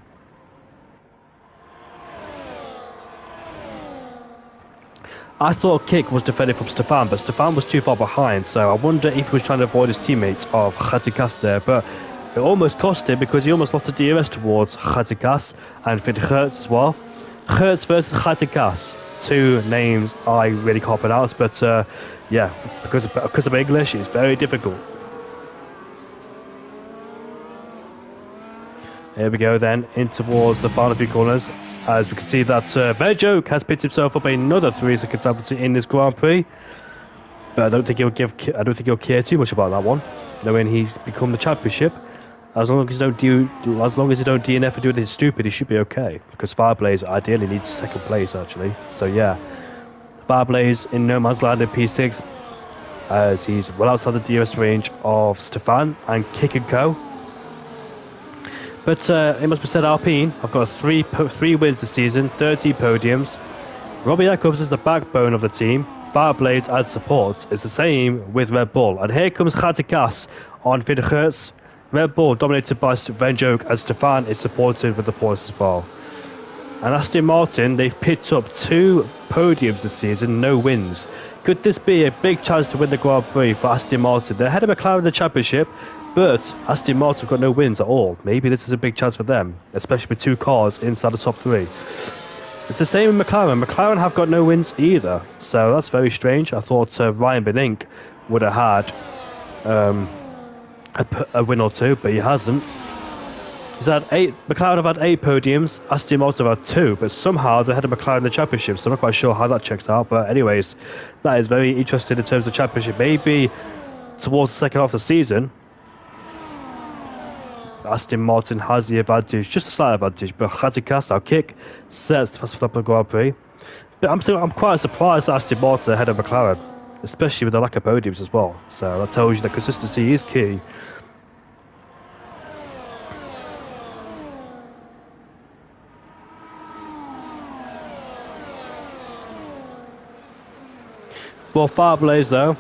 I thought Kick was defending from Stefan, but Stefan was too far behind, so I wonder if he was trying to avoid his teammates of Khatikas there, but it almost cost him because he almost lost the DRS towards Khatikas and Finn Hertz as well. Hertz versus Khatikas. 2 names I really can't pronounce, but yeah, because of English, it's very difficult. Here we go then, in towards the final few corners, as we can see that Veg Oak has picked himself up another 3-second tablet in this Grand Prix. But I don't think he'll care too much about that one, knowing he's become the championship. As long as he don't DNF and do anything stupid, he should be okay. Because Fireblaze ideally needs 2nd place actually. So yeah, Fireblaze in no man's land in P6, as he's well outside the DRS range of Stefan and Kick and Co. But it must be said, Alpine have got 3 wins this season, 30 podiums. Robbie Jacobs is the backbone of the team. Fireblaze adds support. It's the same with Red Bull. And here comes Khatikas on Finn Hertz. Red Bull dominated by Veg Oak, and Stefan is supported with the points as well. And Aston Martin, they've picked up 2 podiums this season, no wins. Could this be a big chance to win the Grand Prix for Aston Martin? They're ahead of McLaren in the championship, but Aston Martin have got no wins at all. Maybe this is a big chance for them, especially with 2 cars inside the top 3. It's the same with McLaren. McLaren have got no wins either, so that's very strange. I thought Ryan Benink would have had a win or 2, but he hasn't. He's had 8. McLaren have had 8 podiums. Aston Martin have had 2, but somehow they had a McLaren in the championship, so I'm not quite sure how that checks out. But anyways, that is very interesting in terms of the championship. Maybe towards the second half of the season, Aston Martin has the advantage, just a slight advantage, but Khatikas, our kick, sets the Verstappen Grand Prix. But I'm quite surprised that Aston Martin ahead of McLaren, especially with the lack of podiums as well. So that tells you that consistency is key. Well, Fablaze though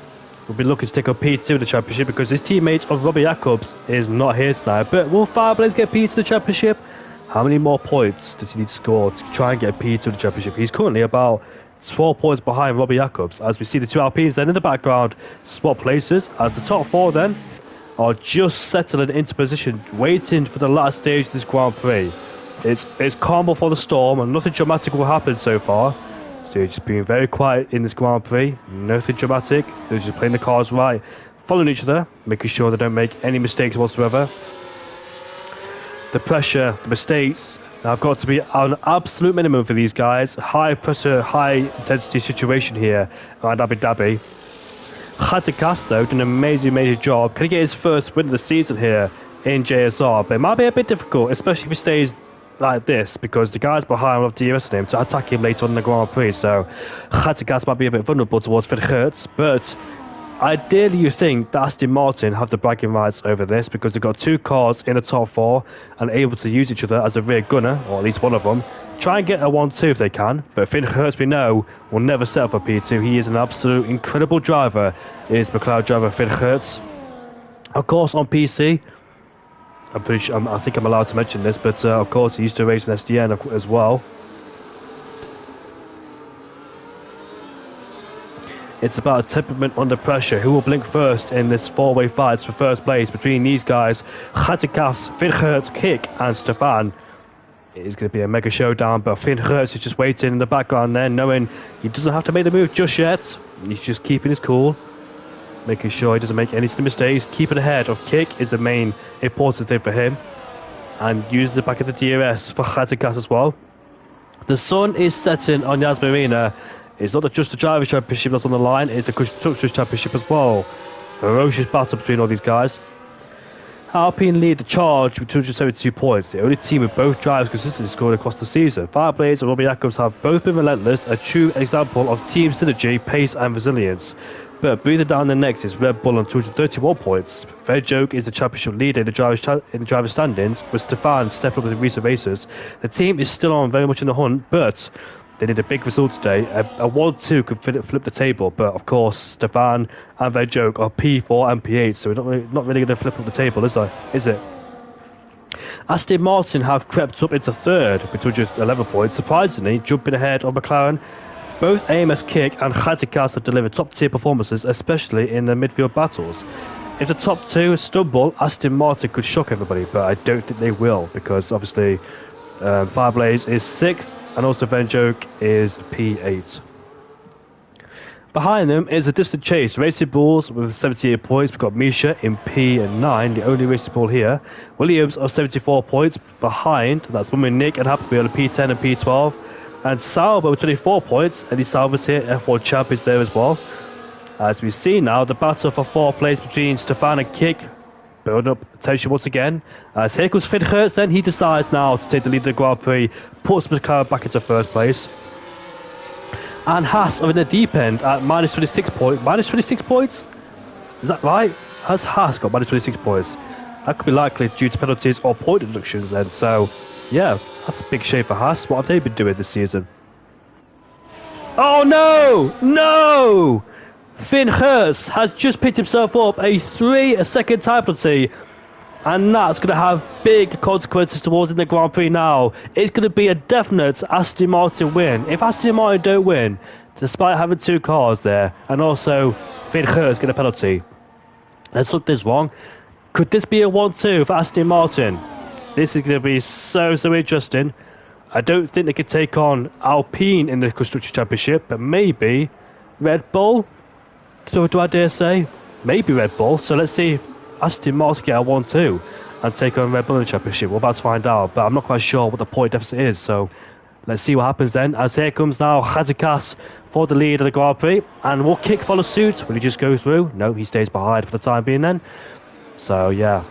will be looking to take up P2 in the championship because his teammate of Robbie Jacobs is not here tonight. But will Fablaze get P2 in the championship? How many more points does he need to score to try and get P2 in the championship? He's currently about 12 points behind Robbie Jacobs. As we see the two Alpines then in the background swap places, as the top four then are just settling into position, waiting for the last stage of this Grand Prix. It's calm before the storm and nothing dramatic will happen so far. So just being very quiet in this Grand Prix, nothing dramatic. They're just playing the cars right, following each other, making sure they don't make any mistakes whatsoever. The pressure, the mistakes have got to be an absolute minimum for these guys. High pressure, high intensity situation here around Abu Dhabi. Khatikas though did an amazing job. Can he get his first win of the season here in JSR? But it might be a bit difficult, especially if he stays like this, because the guys behind will have DRS on him to attack him later on in the Grand Prix. So Khatikas might be a bit vulnerable towards Verstappen, but ideally you think that Aston Martin have the bragging rights over this because they've got two cars in the top four and able to use each other as a rear gunner, or at least one of them. Try and get a 1-2 if they can, but Finn Hertz, we know, will never settle for P2. He is an absolute incredible driver, is McLaren driver Finn Hertz. Of course, on PC, I think I'm allowed to mention this, but of course he used to race in SDN as well. It's about a temperament under pressure. Who will blink first in this four-way fight for first place between these guys? Khatikas, Finn Hertz, Kick and Stefan. It is going to be a mega showdown, but Finn Hertz is just waiting in the background there, knowing he doesn't have to make the move just yet. He's just keeping his cool, making sure he doesn't make any silly mistakes. Keeping ahead of Kick is the main important thing for him, and using the back of the DRS for Khatikas as well. The sun is setting on Yas Marina. It's not just the Drivers' Championship that's on the line, it's the Constructors' Championship as well. Ferocious battle between all these guys. Alpine lead the charge with 272 points, the only team with both drivers consistently scored across the season. Fireblades and Robbie Jacobs have both been relentless, a true example of team synergy, pace and resilience. But breathing down the next is Red Bull on 231 points. Their joke is the championship leader in the driver's standings, with Stefan stepping up in recent races. The team is still on very much in the hunt, but they did a big result today. A 1-2 could flip the table, but of course Stefan and their joke are P4 and P8, so we're not really going to flip up the table, is it? Aston Martin have crept up into third with 211 points, surprisingly jumping ahead of McLaren. Both AMS Kick and Khatikas have delivered top-tier performances, especially in the midfield battles. If the top two stumble, Aston Martin could shock everybody, but I don't think they will, because obviously Fireblaze is 6th, and also Venjoke is P8. Behind them is a distant chase. Racing Bulls with 78 points. We've got Misha in P9, the only Racing Bull here. Williams of 74 points behind. That's Woman Nick and Happy on P10 and P12. And Sauber with 24 points. Eddie Sauber's here, F1 champ is there as well. As we see now, the battle for 4th place between Stefan and Kick. Building up tension once again. As here comes Finn Hertz, then he decides now to take the lead of the Grand Prix, puts McLaren back into 1st place. And Haas are in the deep end at minus 26 points. Minus 26 points? Is that right? Has Haas got minus 26 points? That could be likely due to penalties or point deductions then. So, yeah, that's a big shame for Haas. What have they been doing this season? Oh no! No! Finn Hertz has just picked himself up a 3-second time penalty, and that's going to have big consequences towards in the Grand Prix now. It's going to be a definite Aston Martin win. If Aston Martin don't win, despite having two cars there, and also Finn Hertz get a penalty, let's look this wrong. Could this be a 1-2 for Aston Martin? This is going to be so interesting. I don't think they could take on Alpine in the Constructors' Championship, but maybe Red Bull. So do I dare say? Maybe Red Bull. So let's see if Aston Martin get a 1-2 and take on Red Bull in the Championship. We're about to find out, but I'm not quite sure what the point deficit is. So Let's see what happens then, as here comes now Hazikas for the lead of the Grand Prix, and will Kick follow suit? Will he just go through? No, he stays behind for the time being then. So yeah,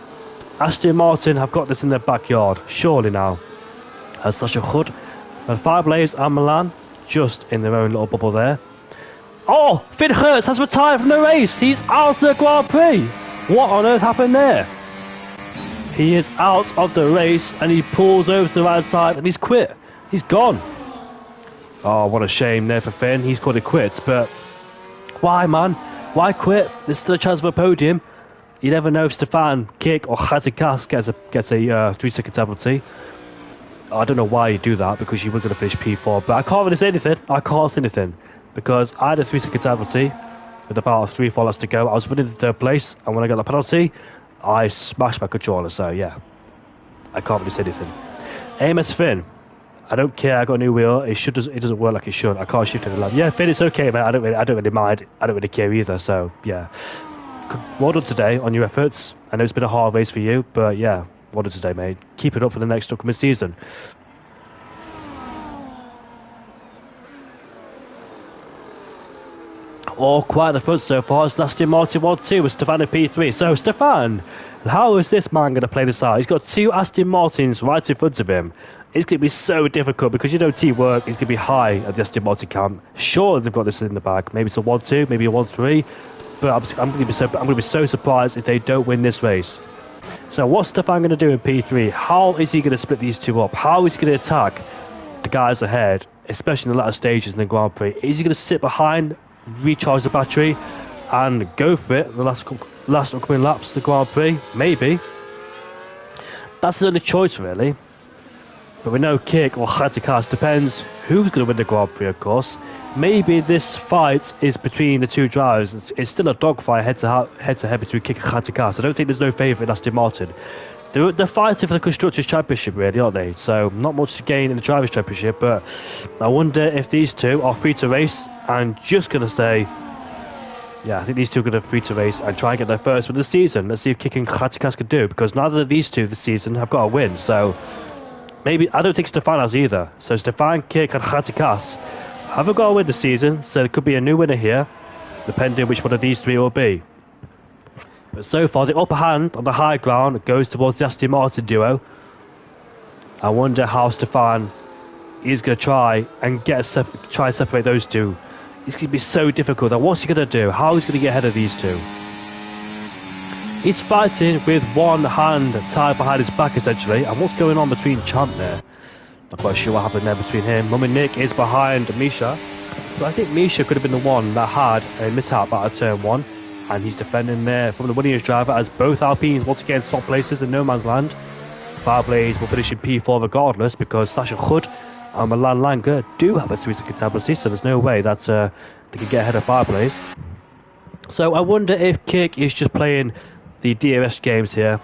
Aston Martin have got this in their backyard, surely now. As Sasha Hood and Fireblaze and Milan just in their own little bubble there. Oh, Finn Hertz has retired from the race. He's out of the Grand Prix. What on earth happened there? He is out of the race and he pulls over to the right side and he's quit. He's gone. Oh, what a shame there for Finn. He's got to quit, but why, man? Why quit? There's still a chance for a podium. You never know if Stefan, Kick or Hazikas gets a 3-second penalty. I don't know why you do that, because you were going to finish P4, but I can't really say anything. I can't say anything, because I had a 3-second penalty with about 3-4 laps to go. I was running into third place, and when I got the penalty, I smashed my controller, so yeah, I can't really say anything. AMS Finn, I don't care, I got a new wheel, it doesn't work like it should, I can't shift in the lap. Yeah, Finn, it's okay, mate, I don't really mind, I don't really care either, so yeah. Well done today on your efforts. I know it's been a hard race for you, but yeah, well done today, mate. Keep it up for the next upcoming season. All quiet at the front so far. It's Aston Martin 1-2 with Stefan at P3. So, Stefan, how is this man going to play this out? He's got two Aston Martins right in front of him. It's going to be so difficult because you know teamwork is going to be high at the Aston Martin camp. Sure, they've got this in the bag. Maybe it's a 1-2, maybe a 1-3. But I'm going to be so surprised if they don't win this race. So what's Stefan going to do in P3? How is he going to split these two up? How is he going to attack the guys ahead, especially in the latter stages in the Grand Prix? Is he going to sit behind, recharge the battery, and go for it the last upcoming laps of the Grand Prix? Maybe. That's his only choice, really. But we know Kick or Hazikas, depends who's going to win the Grand Prix, of course. Maybe this fight is between the two drivers. It's still a dogfight head-to-head between Kick and Hazikas. I don't think there's no favourite in Aston Martin. They're fighting for the Constructors' Championship, really, aren't they? So not much to gain in the Drivers' Championship, but I wonder if these two are free to race. And just going to say, yeah, I think these two are going to free to race and try and get their first win of the season. Let's see if Kick and Hazikas can do, because neither of these two this season have got a win. So maybe, I don't think Stefan has either. So Stefan, Kick and Hazikas haven't got a win this season, so there could be a new winner here, depending which one of these three will be. But so far, the upper hand on the high ground goes towards the Aston Martin duo. I wonder how Stefan is going to try and separate those two. It's going to be so difficult. Now, what's he going to do? How is he going to get ahead of these two? He's fighting with one hand tied behind his back, essentially. And what's going on between Champ there? Not quite sure what happened there between him. Mummy Nick is behind Misha. So I think Misha could have been the one that had a mishap out of turn 1. And he's defending there from the Williams driver as both Alpines once again swap places in no man's land. Fireblaze will finish in P4 regardless, because Sasha Hood and Milan Langer do have a 3-second penalty, so there's no way that they can get ahead of Fireblaze. So I wonder if Kick is just playing the DRS games here,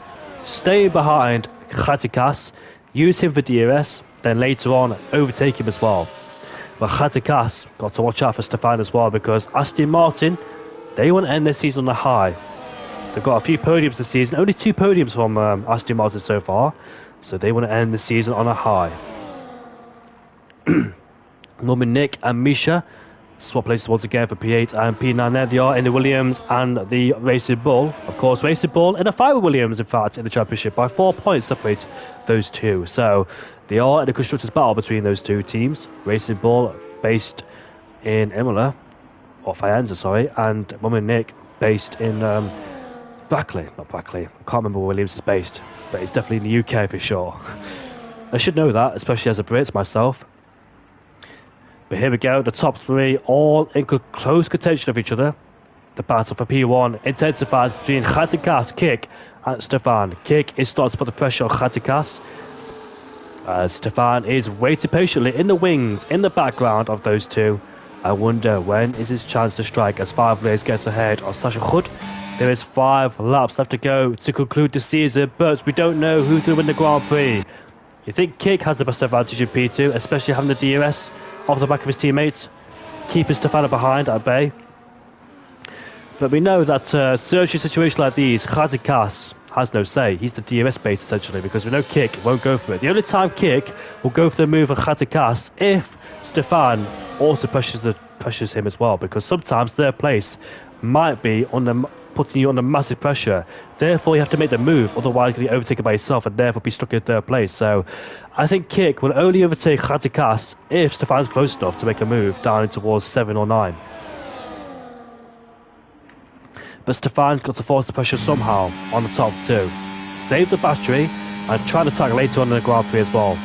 staying behind Hazikas, use him for DRS, then later on overtake him as well. But Hazikas got to watch out for Stefan as well, because Aston Martin, they want to end their season on a high. They've got a few podiums this season, only 2 podiums from Aston Martin so far, so they want to end the season on a high. Norman, Nick and Misha swap places once again for P8 and P9. There they are in the Williams and the Racing Bull. Of course, Racing Bull in a fight with Williams, in fact, in the championship by 4 points separate those two. So they are in a constructors' battle between those two teams. Racing Bull based in Imola, or Faenza, sorry, and Mum and Nick based in Brackley. Not Brackley, I can't remember where Williams is based, but it's definitely in the UK for sure. I should know that, especially as a Brit myself. But here we go, the top 3 all in close contention of each other. The battle for P1 intensifies between Hazikas, Kick and Stefan. Kick is starting to put the pressure on Hazikas. Stefan is waiting patiently in the wings, in the background of those two. I wonder when is his chance to strike as Fireblaze gets ahead of Sasha Hood. There is 5 laps left to go to conclude the season, but we don't know who's going to win the Grand Prix. You think Kick has the best advantage in P2, especially having the DRS off the back of his teammates, keeping Stefano behind at bay. But we know that searching situations like these, Hazikas has no say. He's the DRS base essentially, because we know Kick won't go for it. The only time Kick will go for the move on Khatikas if Stefan also pressures him as well, because sometimes third place might be putting you under massive pressure. Therefore, you have to make the move, otherwise you'll be overtaken by yourself and therefore be stuck in third place. So I think Kick will only overtake Khatikas if Stefan's close enough to make a move down towards 7 or 9. But Stefan's got to force the pressure somehow on the top 2. Save the battery and try and attack later on in the Grand Prix as well.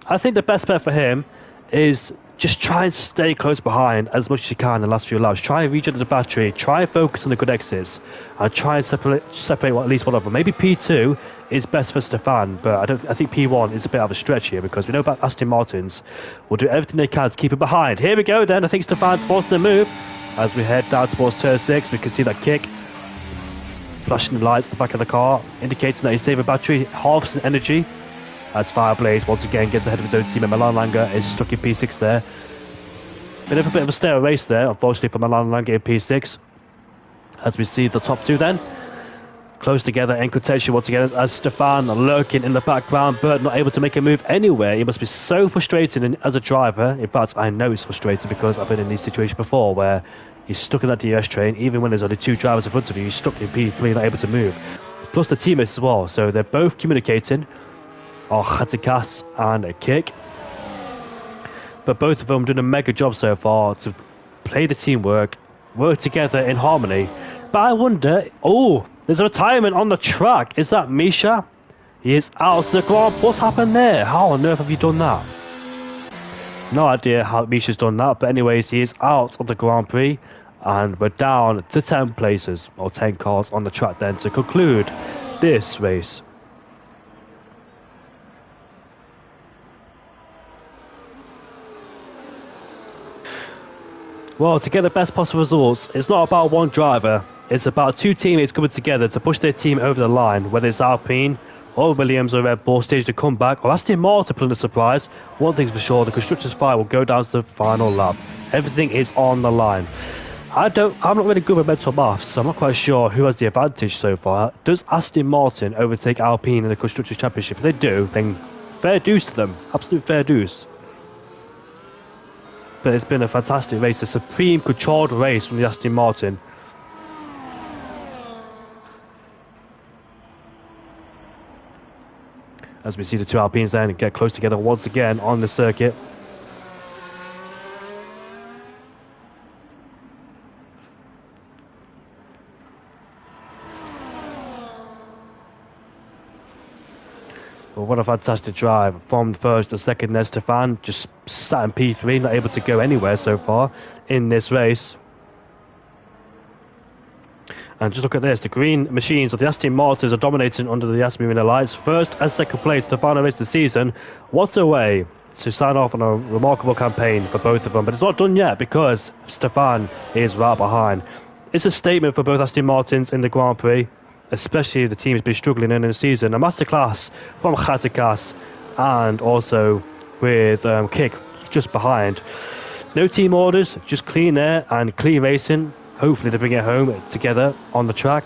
I think the best bet for him is just try and stay close behind as much as you can in the last few laps. Try and regenerate the battery, try and focus on the good exits, and try and separate at least one of them. Maybe P2 is best for Stefan, but I think P1 is a bit of a stretch here, because we know about Aston Martins will do everything they can to keep it behind. Here we go then. I think Stefan's forced the move. As we head down towards turn 6, we can see that Kick flashing the lights at the back of the car, indicating that he's saving battery, halves his energy. As Fireblaze once again gets ahead of his own team, and Milan Langer is stuck in P6 there. Bit of a stale race there, unfortunately, for Milan Langer in P6. As we see the top 2 then close together in contention once again, as Stefan lurking in the background but not able to make a move anywhere. It must be so frustrating as a driver. In fact, I know it's frustrating because I've been in these situations before where you're stuck in that DRS train, even when there's only 2 drivers in front of you, you're stuck in P3, not able to move. Plus the teammates as well, so they're both communicating, are Khatikas and a Kick. But both of them doing a mega job so far to play the teamwork, work together in harmony. But I wonder, there's a retirement on the track. Is that Misha? He is out of the Grand. What's happened there? How on earth have you done that? No idea how Misha's done that. But anyways, he is out of the Grand Prix. And we're down to 10 places, or 10 cars on the track then to conclude this race. Well, to get the best possible results, it's not about one driver. It's about 2 teammates coming together to push their team over the line, whether it's Alpine or Williams or Red Bull stage to come back, or Aston Martin pulling a surprise. One thing's for sure, the constructors' fight will go down to the final lap. Everything is on the line. I'm not really good with mental maths, so I'm not quite sure who has the advantage so far. Does Aston Martin overtake Alpine in the Constructors' Championship? If they do, then fair dues to them. Absolute fair dues. But it's been a fantastic race, a supreme controlled race from the Aston Martin. As we see the 2 Alpines then get close together once again on the circuit. But what a fantastic drive from first to second there. Stefan just sat in P3, not able to go anywhere so far in this race. And just look at this, the green machines of the Aston Martins are dominating under the Aston Martin lights. First and second place, the final race of the season. What a way to sign off on a remarkable campaign for both of them. But it's not done yet because Stefan is right behind. It's a statement for both Aston Martins in the Grand Prix, especially the team has been struggling in the season. A masterclass from Khatikas and also with Kick just behind. No team orders, just clean air and clean racing. Hopefully they bring it home together on the track.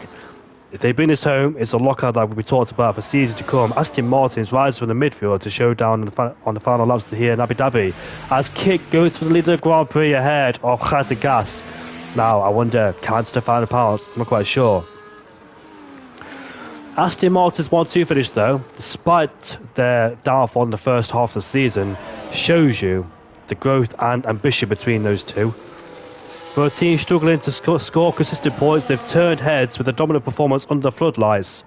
If they bring this home, it's a lockout that will be talked about for seasons to come. Aston Martin's rise from the midfield to show down on the final laps here in Abu Dhabi, as Kick goes for the lead of the Grand Prix ahead of Khatikas. Now, I wonder, can Stefan pass? I'm not quite sure. Aston Martin's 1-2 finish, though, despite their downfall in the first half of the season, shows you the growth and ambition between those two. For a team struggling to score consistent points, they've turned heads with a dominant performance under the floodlights.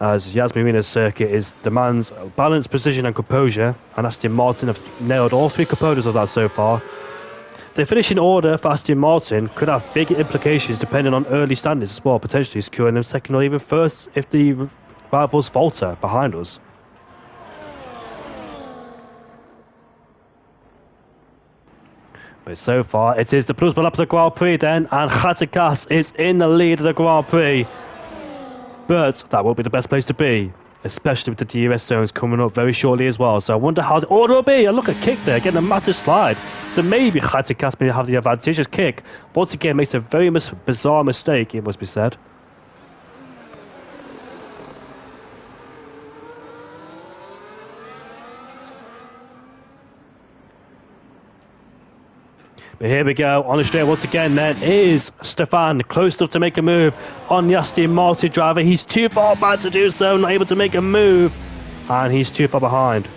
As Yas Marina's circuit demands balance, precision and composure, and Aston Martin have nailed all 3 components of that so far. The finishing order for Aston Martin could have big implications depending on early standings as well, potentially securing them second or even first if the rivals falter behind us. But so far, it is the Plusman up to the Grand Prix then, and Khatikas is in the lead of the Grand Prix. But that won't be the best place to be, especially with the DRS zones coming up very shortly as well. So I wonder how the order will be. And look at Kick there, getting a massive slide. So maybe Khatikas may have the advantage as Kick once again makes a very bizarre mistake, it must be said. But here we go, on the straight once again then is Stefan, close enough to make a move on the Aston Martin driver. He's too far back to do so, not able to make a move, and he's too far behind.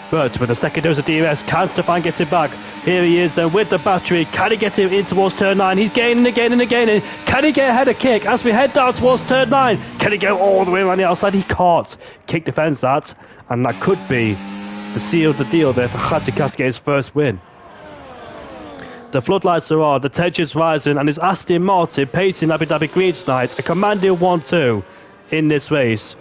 But with the second dose of DRS, can Stefan get it back? Here he is then with the battery. Can he get it in towards turn 9? He's gaining again and gaining. Can he get ahead of Kick as we head down towards turn 9? Can he go all the way around the outside? He can't. Kick defends that, and that could be the seal of the deal there for Khatikas to get his first win. The floodlights are on, the tension's rising, and it's Aston Martin pacing Abu Dhabi Green tonight. A commanding 1-2 in this race.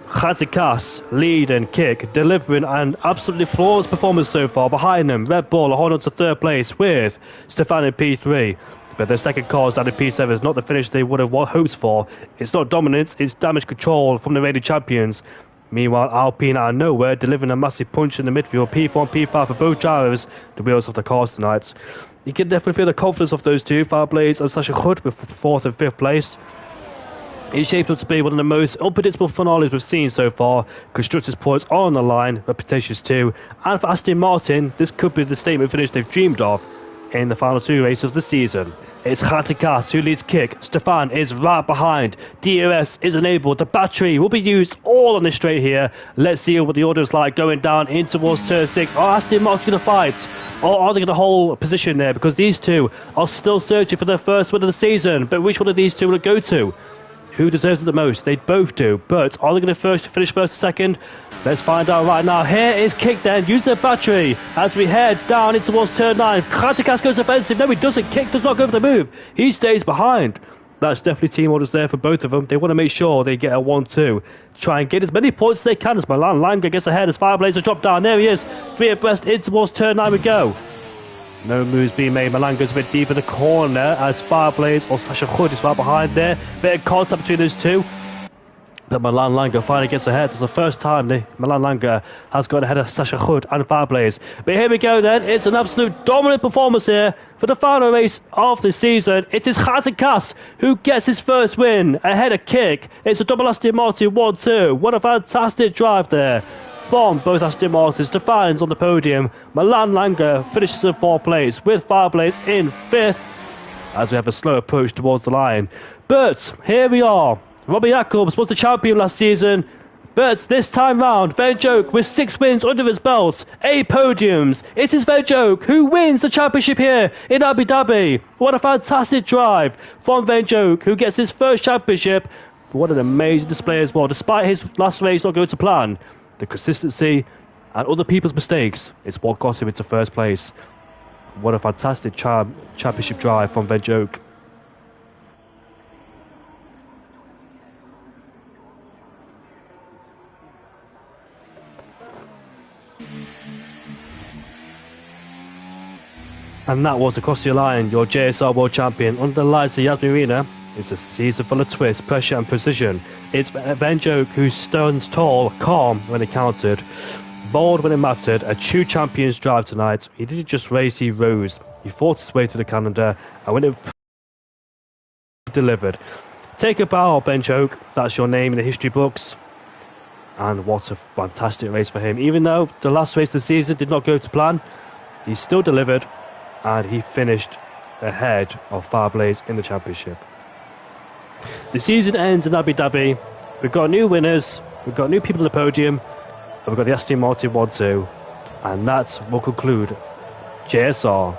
Khatikas lead and Kick, delivering an absolutely flawless performance so far. Behind them, Red Bull are holding on to third place with Stefan in P3. But their second cars down in P7 is not the finish they would have hoped for. It's not dominance, it's damage control from the reigning champions. Meanwhile, Alpine out of nowhere, delivering a massive punch in the midfield. P4 and P5 for both drivers, the wheels off the cars tonight. You can definitely feel the confidence of those two, Fairblades and Sasha Hood with 4th and 5th place. It's shaped up to be one of the most unpredictable finales we've seen so far. Constructors' points are on the line, reputations too. And for Aston Martin, this could be the statement finish they've dreamed of in the final 2 races of the season. It's Khatikas who leads Kick. Stefan is right behind. DRS is enabled. The battery will be used all on this straight here. Let's see what the order is like going down in towards turn 6. Are Aston Martin going to fight? Or are they going to hold position there? Because these two are still searching for their first win of the season. But which one of these two will it go to? Who deserves it the most? They both do. But are they going to finish first or second? Let's find out right now. Here is Kick then. Use the battery as we head down in towards turn 9. Khatikas goes offensive. No, he doesn't. Kick does not go for the move. He stays behind. That's definitely team orders there for both of them. They want to make sure they get a 1-2. Try and get as many points as they can as Milan Langer gets ahead as Fireblazer drop down. There he is. 3 abreast in towards turn 9 we go. No moves being made. Milan goes a bit deep in the corner as Fireblaze or Sasha Hood is right behind there. Bit of contact between those two. But Milan Langer finally gets ahead. It's the first time Milan Langer has got ahead of Sasha Hood and Fireblaze. But here we go then. It's an absolute dominant performance here for the final race of the season. It is Khatikas who gets his first win ahead of Kick. It's a double Aston Martin 1-2. What a fantastic drive there from both Aston Martins. Stefan's on the podium. Milan Langer finishes in 4th place with Fireblaze in 5th as we have a slow approach towards the line. But here we are. Robbie Jacobs was the champion last season, but this time round, Verjoke with 6 wins under his belt, 8 podiums. It is Verjoke who wins the championship here in Abu Dhabi. What a fantastic drive from Verjoke, who gets his first championship. What an amazing display as well. Despite his last race not going to plan, the consistency and other people's mistakes is what got him into first place. What a fantastic championship drive from Verjoke. And that was across the line, your JSR World Champion. Under the lights of Yasmin Arena, it's a season full of twists, pressure and precision. It's Verjoke who stands tall, calm when it counted, bold when it mattered. A true champion's drive tonight. He didn't just race, he rose. He fought his way through the calendar, and when it delivered. Take a bow, Verjoke. That's your name in the history books. And what a fantastic race for him. Even though the last race of the season did not go to plan, he still delivered, and he finished ahead of Fireblaze in the championship. The season ends in Abu Dhabi. We've got new winners, we've got new people on the podium, and we've got the Aston Martin 1-2. And that will conclude JSR.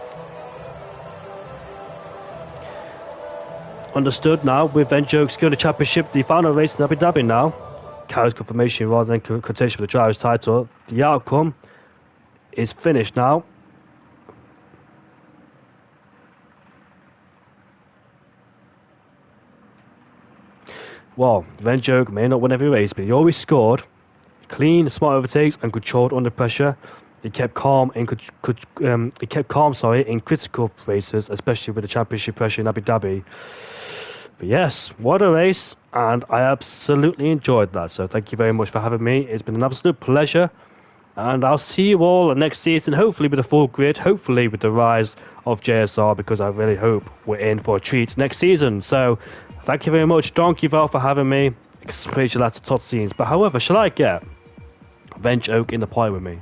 Understood now, with Verjoke securing the championship, the final race in Abu Dhabi now carries confirmation rather than contention for the driver's title. The outcome is finished now. Well, Verjoke may not win every race, but he always scored clean, smart overtakes and controlled under pressure. He kept calm in in critical races, especially with the championship pressure in Abu Dhabi. But yes, what a race, and I absolutely enjoyed that. So thank you very much for having me. It's been an absolute pleasure, and I'll see you all next season, hopefully with a full grid, hopefully with the rise of JSR, because I really hope we're in for a treat next season. So thank you very much, Donkey Val, for having me. Especially that to top scenes. But however, shall I get Bench Oak in the pie with me.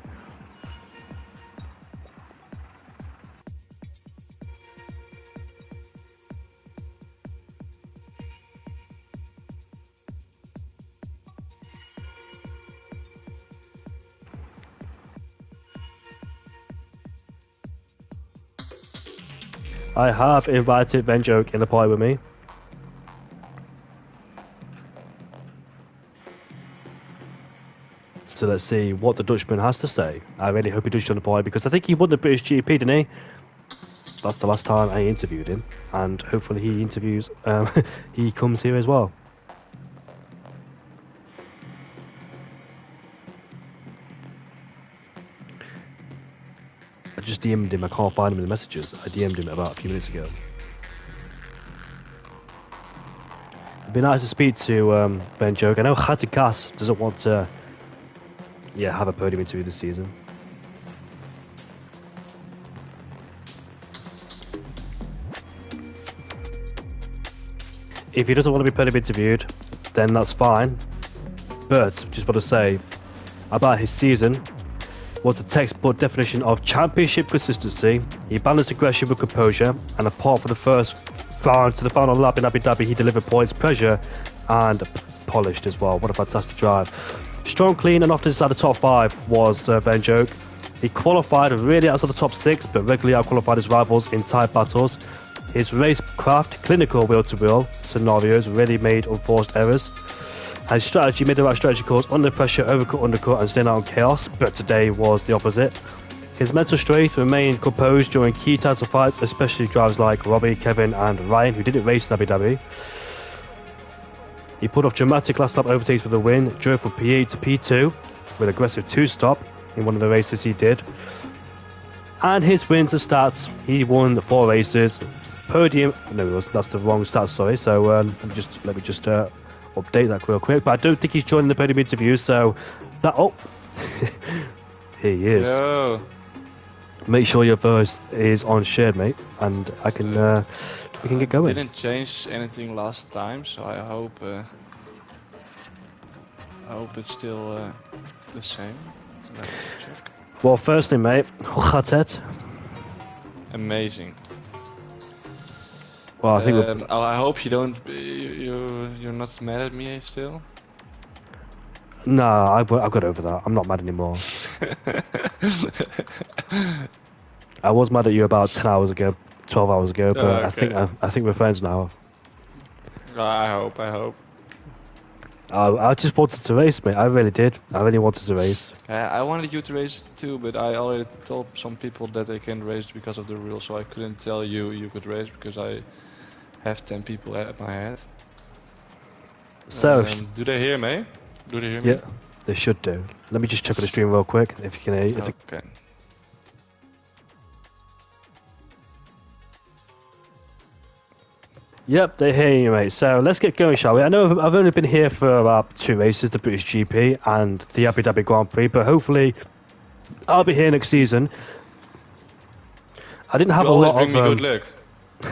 I have invited Bench Oak in the pie with me. So let's see what the Dutchman has to say. I really hope he does join the pie because I think he won the British GP, didn't he? That's the last time I interviewed him, and hopefully he interviews. He comes here as well. I just DM'd him. I can't find him in the messages. I DM'd him about a few minutes ago. It'd be nice to speak to Ben Joke. I know Khatikas doesn't want to, have a podium interview this season. If he doesn't want to be podium interviewed, then that's fine. But just want to say about his season was the textbook definition of championship consistency. He balanced aggression with composure, and apart from the first round to the final lap in Abu Dhabi, he delivered points, pressure, and polished as well. What a fantastic drive. Strong, clean, and often inside the top 5 was Ben Joke. He qualified really outside the top 6, but regularly outqualified his rivals in tight battles. His racecraft, clinical wheel-to-wheel scenarios really made unforced errors. And his strategy made the right strategy calls under pressure, overcut, undercut, and staying out on chaos, but today was the opposite. His mental strength remained composed during key title fights, especially drivers like Robbie, Kevin, and Ryan, who didn't race in Abu Dhabi. He pulled off dramatic last lap overtakes for the win, drove from P8 to P2 with aggressive 2-stop in one of the races he did. And his wins and stats, he won 4 races. Podium, no, that's the wrong stats, sorry. So let me just update that real quick. But I don't think he's joining the podium interview, so that, here he is. Yo. Make sure your voice is on shared, mate, and we can get going. Didn't change anything last time, so I hope it's still the same. Let me check. Well, firstly, mate, hoe gaat het? Amazing. Well, I think I hope you don't. You're not mad at me still. No, I've got over that. I'm not mad anymore. I was mad at you about 10 hours ago, 12 hours ago, but okay. I think we're friends now. I hope. I just wanted to race, mate. I really did. I really wanted to race. I wanted you to race too, but I already told some people that they can't race because of the rules, so I couldn't tell you could race because I have 10 people at my head. So, do they hear me? Do they hear me? Yeah, they should do. Let me just check on the stream real quick if you can hear. Okay. Yep, they hear you, mate. So let's get going, shall we? I know I've only been here for about 2 races, the British GP and the Abu Dhabi Grand Prix, but hopefully I'll be here next season. I didn't have a lot of... bring me good luck.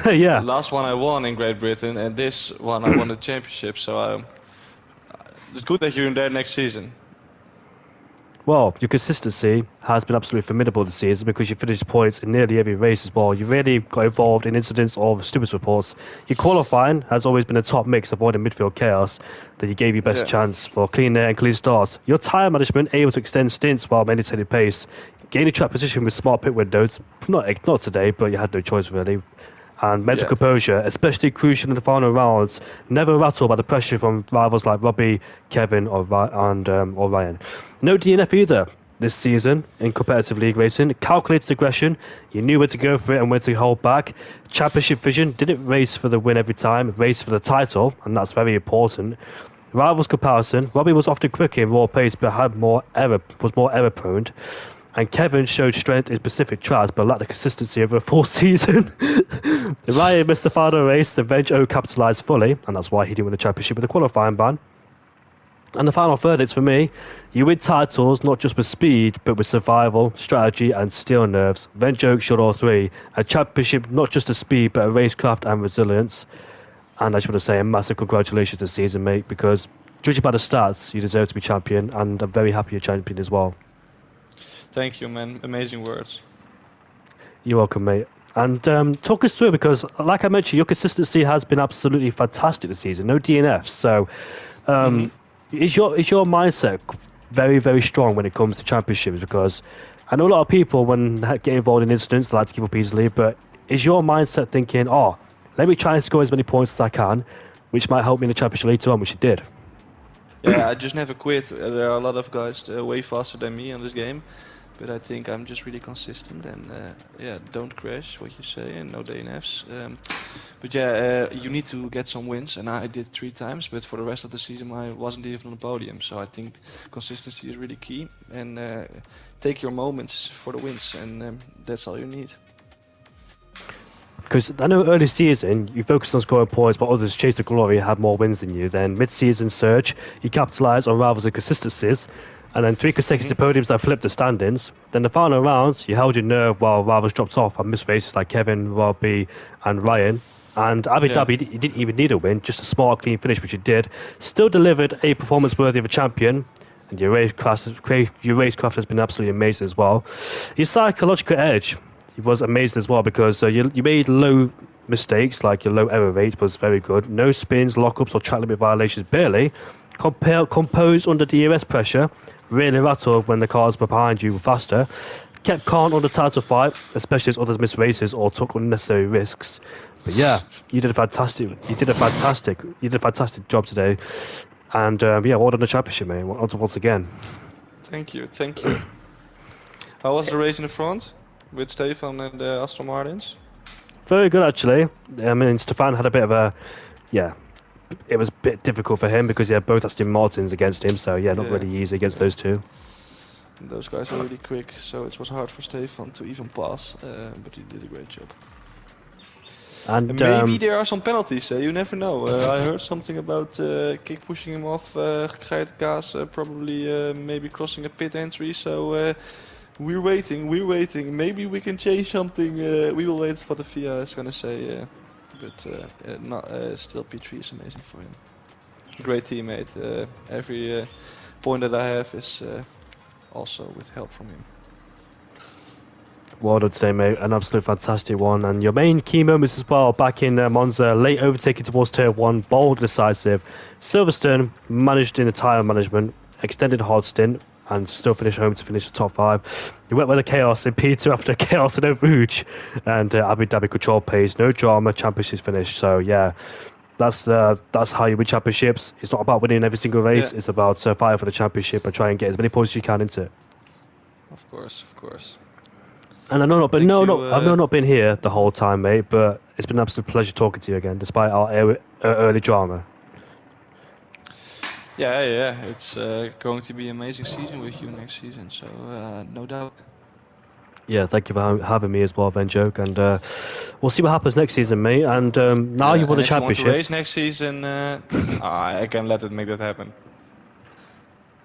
Yeah. The last one I won in Great Britain, and this one I won the championship, so it's good that you're in there next season. Well, your consistency has been absolutely formidable this season because you finished points in nearly every race as well. You really got involved in incidents of stupid reports. Your qualifying has always been a top mix, avoiding midfield chaos, that you gave your best chance for clean air and clean starts. Your tyre management, able to extend stints while maintaining pace. Gaining track position with smart pit windows. Not today, but you had no choice really. And mental composure, especially crucial in the final rounds. Never rattled by the pressure from rivals like Robbie, Kevin, or Ryan. No DNF either this season in competitive league racing. Calculated aggression, you knew where to go for it and where to hold back. Championship vision, didn't race for the win every time, raced for the title, and that's very important. Rivals comparison, Robbie was often quicker in raw pace but was more error prone. And Kevin showed strength in specific tracks but lacked the consistency over a full season. Ryan missed the final race, the Veg O capitalised fully, and that's why he didn't win the championship with a qualifying ban. And the final verdicts for me, you win titles not just with speed, but with survival, strategy, and steel nerves. Veg O showed all 3. A championship not just a speed, but a racecraft and resilience. And I just want to say a massive congratulations this season, mate, because judging by the stats, you deserve to be champion, and I'm very happy you're champion as well. Thank you, man. Amazing words. You're welcome, mate. And talk us through, because like I mentioned, your consistency has been absolutely fantastic this season. No DNFs. So is your mindset very, very strong when it comes to championships? Because I know a lot of people, when they get involved in incidents, they like to give up easily. But is your mindset thinking, oh, let me try and score as many points as I can, which might help me in the championship later on, which it did? Yeah, I just never quit. There are a lot of guys way faster than me on this game, but I think I'm just really consistent and yeah, don't crash, what you say, and no DNFs. But yeah, you need to get some wins, and I did 3 times, but for the rest of the season I wasn't even on the podium. So I think consistency is really key, and take your moments for the wins, and that's all you need. Because I know early season you focused on scoring points, but others chased the glory and had more wins than you. Then mid-season surge, you capitalised on rivals' inconsistencies, and then 3 consecutive podiums that flipped the standings. Then the final rounds, you held your nerve while rivals dropped off and missed races like Kevin, Robbie, and Ryan. And Abu Dhabi, you didn't even need a win, just a smart, clean finish, which you did. Still delivered a performance worthy of a champion. And your racecraft has been absolutely amazing as well. Your psychological edge, it was amazing as well, because you made low mistakes, like your low error rate was very good. No spins, lockups, or track limit violations, barely. Composed under DRS pressure, really rattled when the cars were behind you were faster. Kept calm on the title fight, especially as others missed races or took unnecessary risks. But yeah, you did a fantastic job today. And yeah, well done the championship, mate. Once again. Thank you. How was the race in the front with Stefan and the Aston Martins? Very good, actually. I mean, Stefan had a bit of a, it was a bit difficult for him because he had both Aston Martins against him. So yeah, not really easy against those two. Those guys are really quick, so it was hard for Stefan to even pass, but he did a great job. And maybe there are some penalties, you never know. I heard something about Kick pushing him off, Geert Kaas probably maybe crossing a pit entry, so we're waiting. Maybe we can change something, we will wait what the FIA is going to say, but still P3 is amazing for him. Great teammate, every point that I have is also with help from him. Well done today, mate. An absolute fantastic one. And your main key moments as well, back in Monza, late overtaking towards turn 1, bold, decisive. Silverstone managed in the tyre management, extended hard stint, and still finished home to finish the top 5. You went with the chaos in P2 after chaos in Eau Rouge, and Abu Dhabi control pace, no drama, championships finished. So yeah, that's how you win championships. It's not about winning every single race. It's about fighting for the championship and try and get as many points as you can into it. Of course. And I know I've not been here the whole time, mate, but it's been an absolute pleasure talking to you again, despite our early drama. Yeah, it's going to be an amazing season with you next season, so no doubt. Yeah, thank you for having me as well, Venjoke, and we'll see what happens next season, mate. And now you won the championship. If you want to race next season, I can let it make that happen.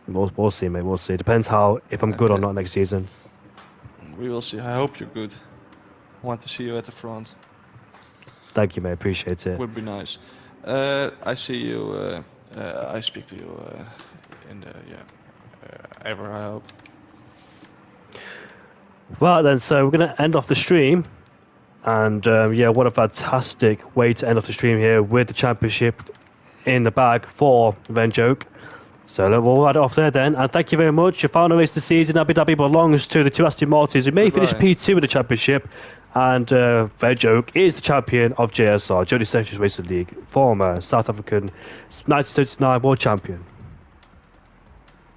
We'll see, mate. We'll see. Depends if I'm good or not next season. We will see. I hope you're good. Want to see you at the front. Thank you, mate. Appreciate it. Would be nice. I see you. I speak to you in the ever. I hope. Right then, so we're gonna end off the stream, and what a fantastic way to end off the stream here with the championship in the bag for Venjoke. So we'll ride it off there then, and thank you very much. Your final race of the season, Abu Dhabi, belongs to the 2 Aston Martins, who may finish P2 in the championship, and Venjoke is the champion of JSR, Jody Sections Racing League, former South African 1979 world champion.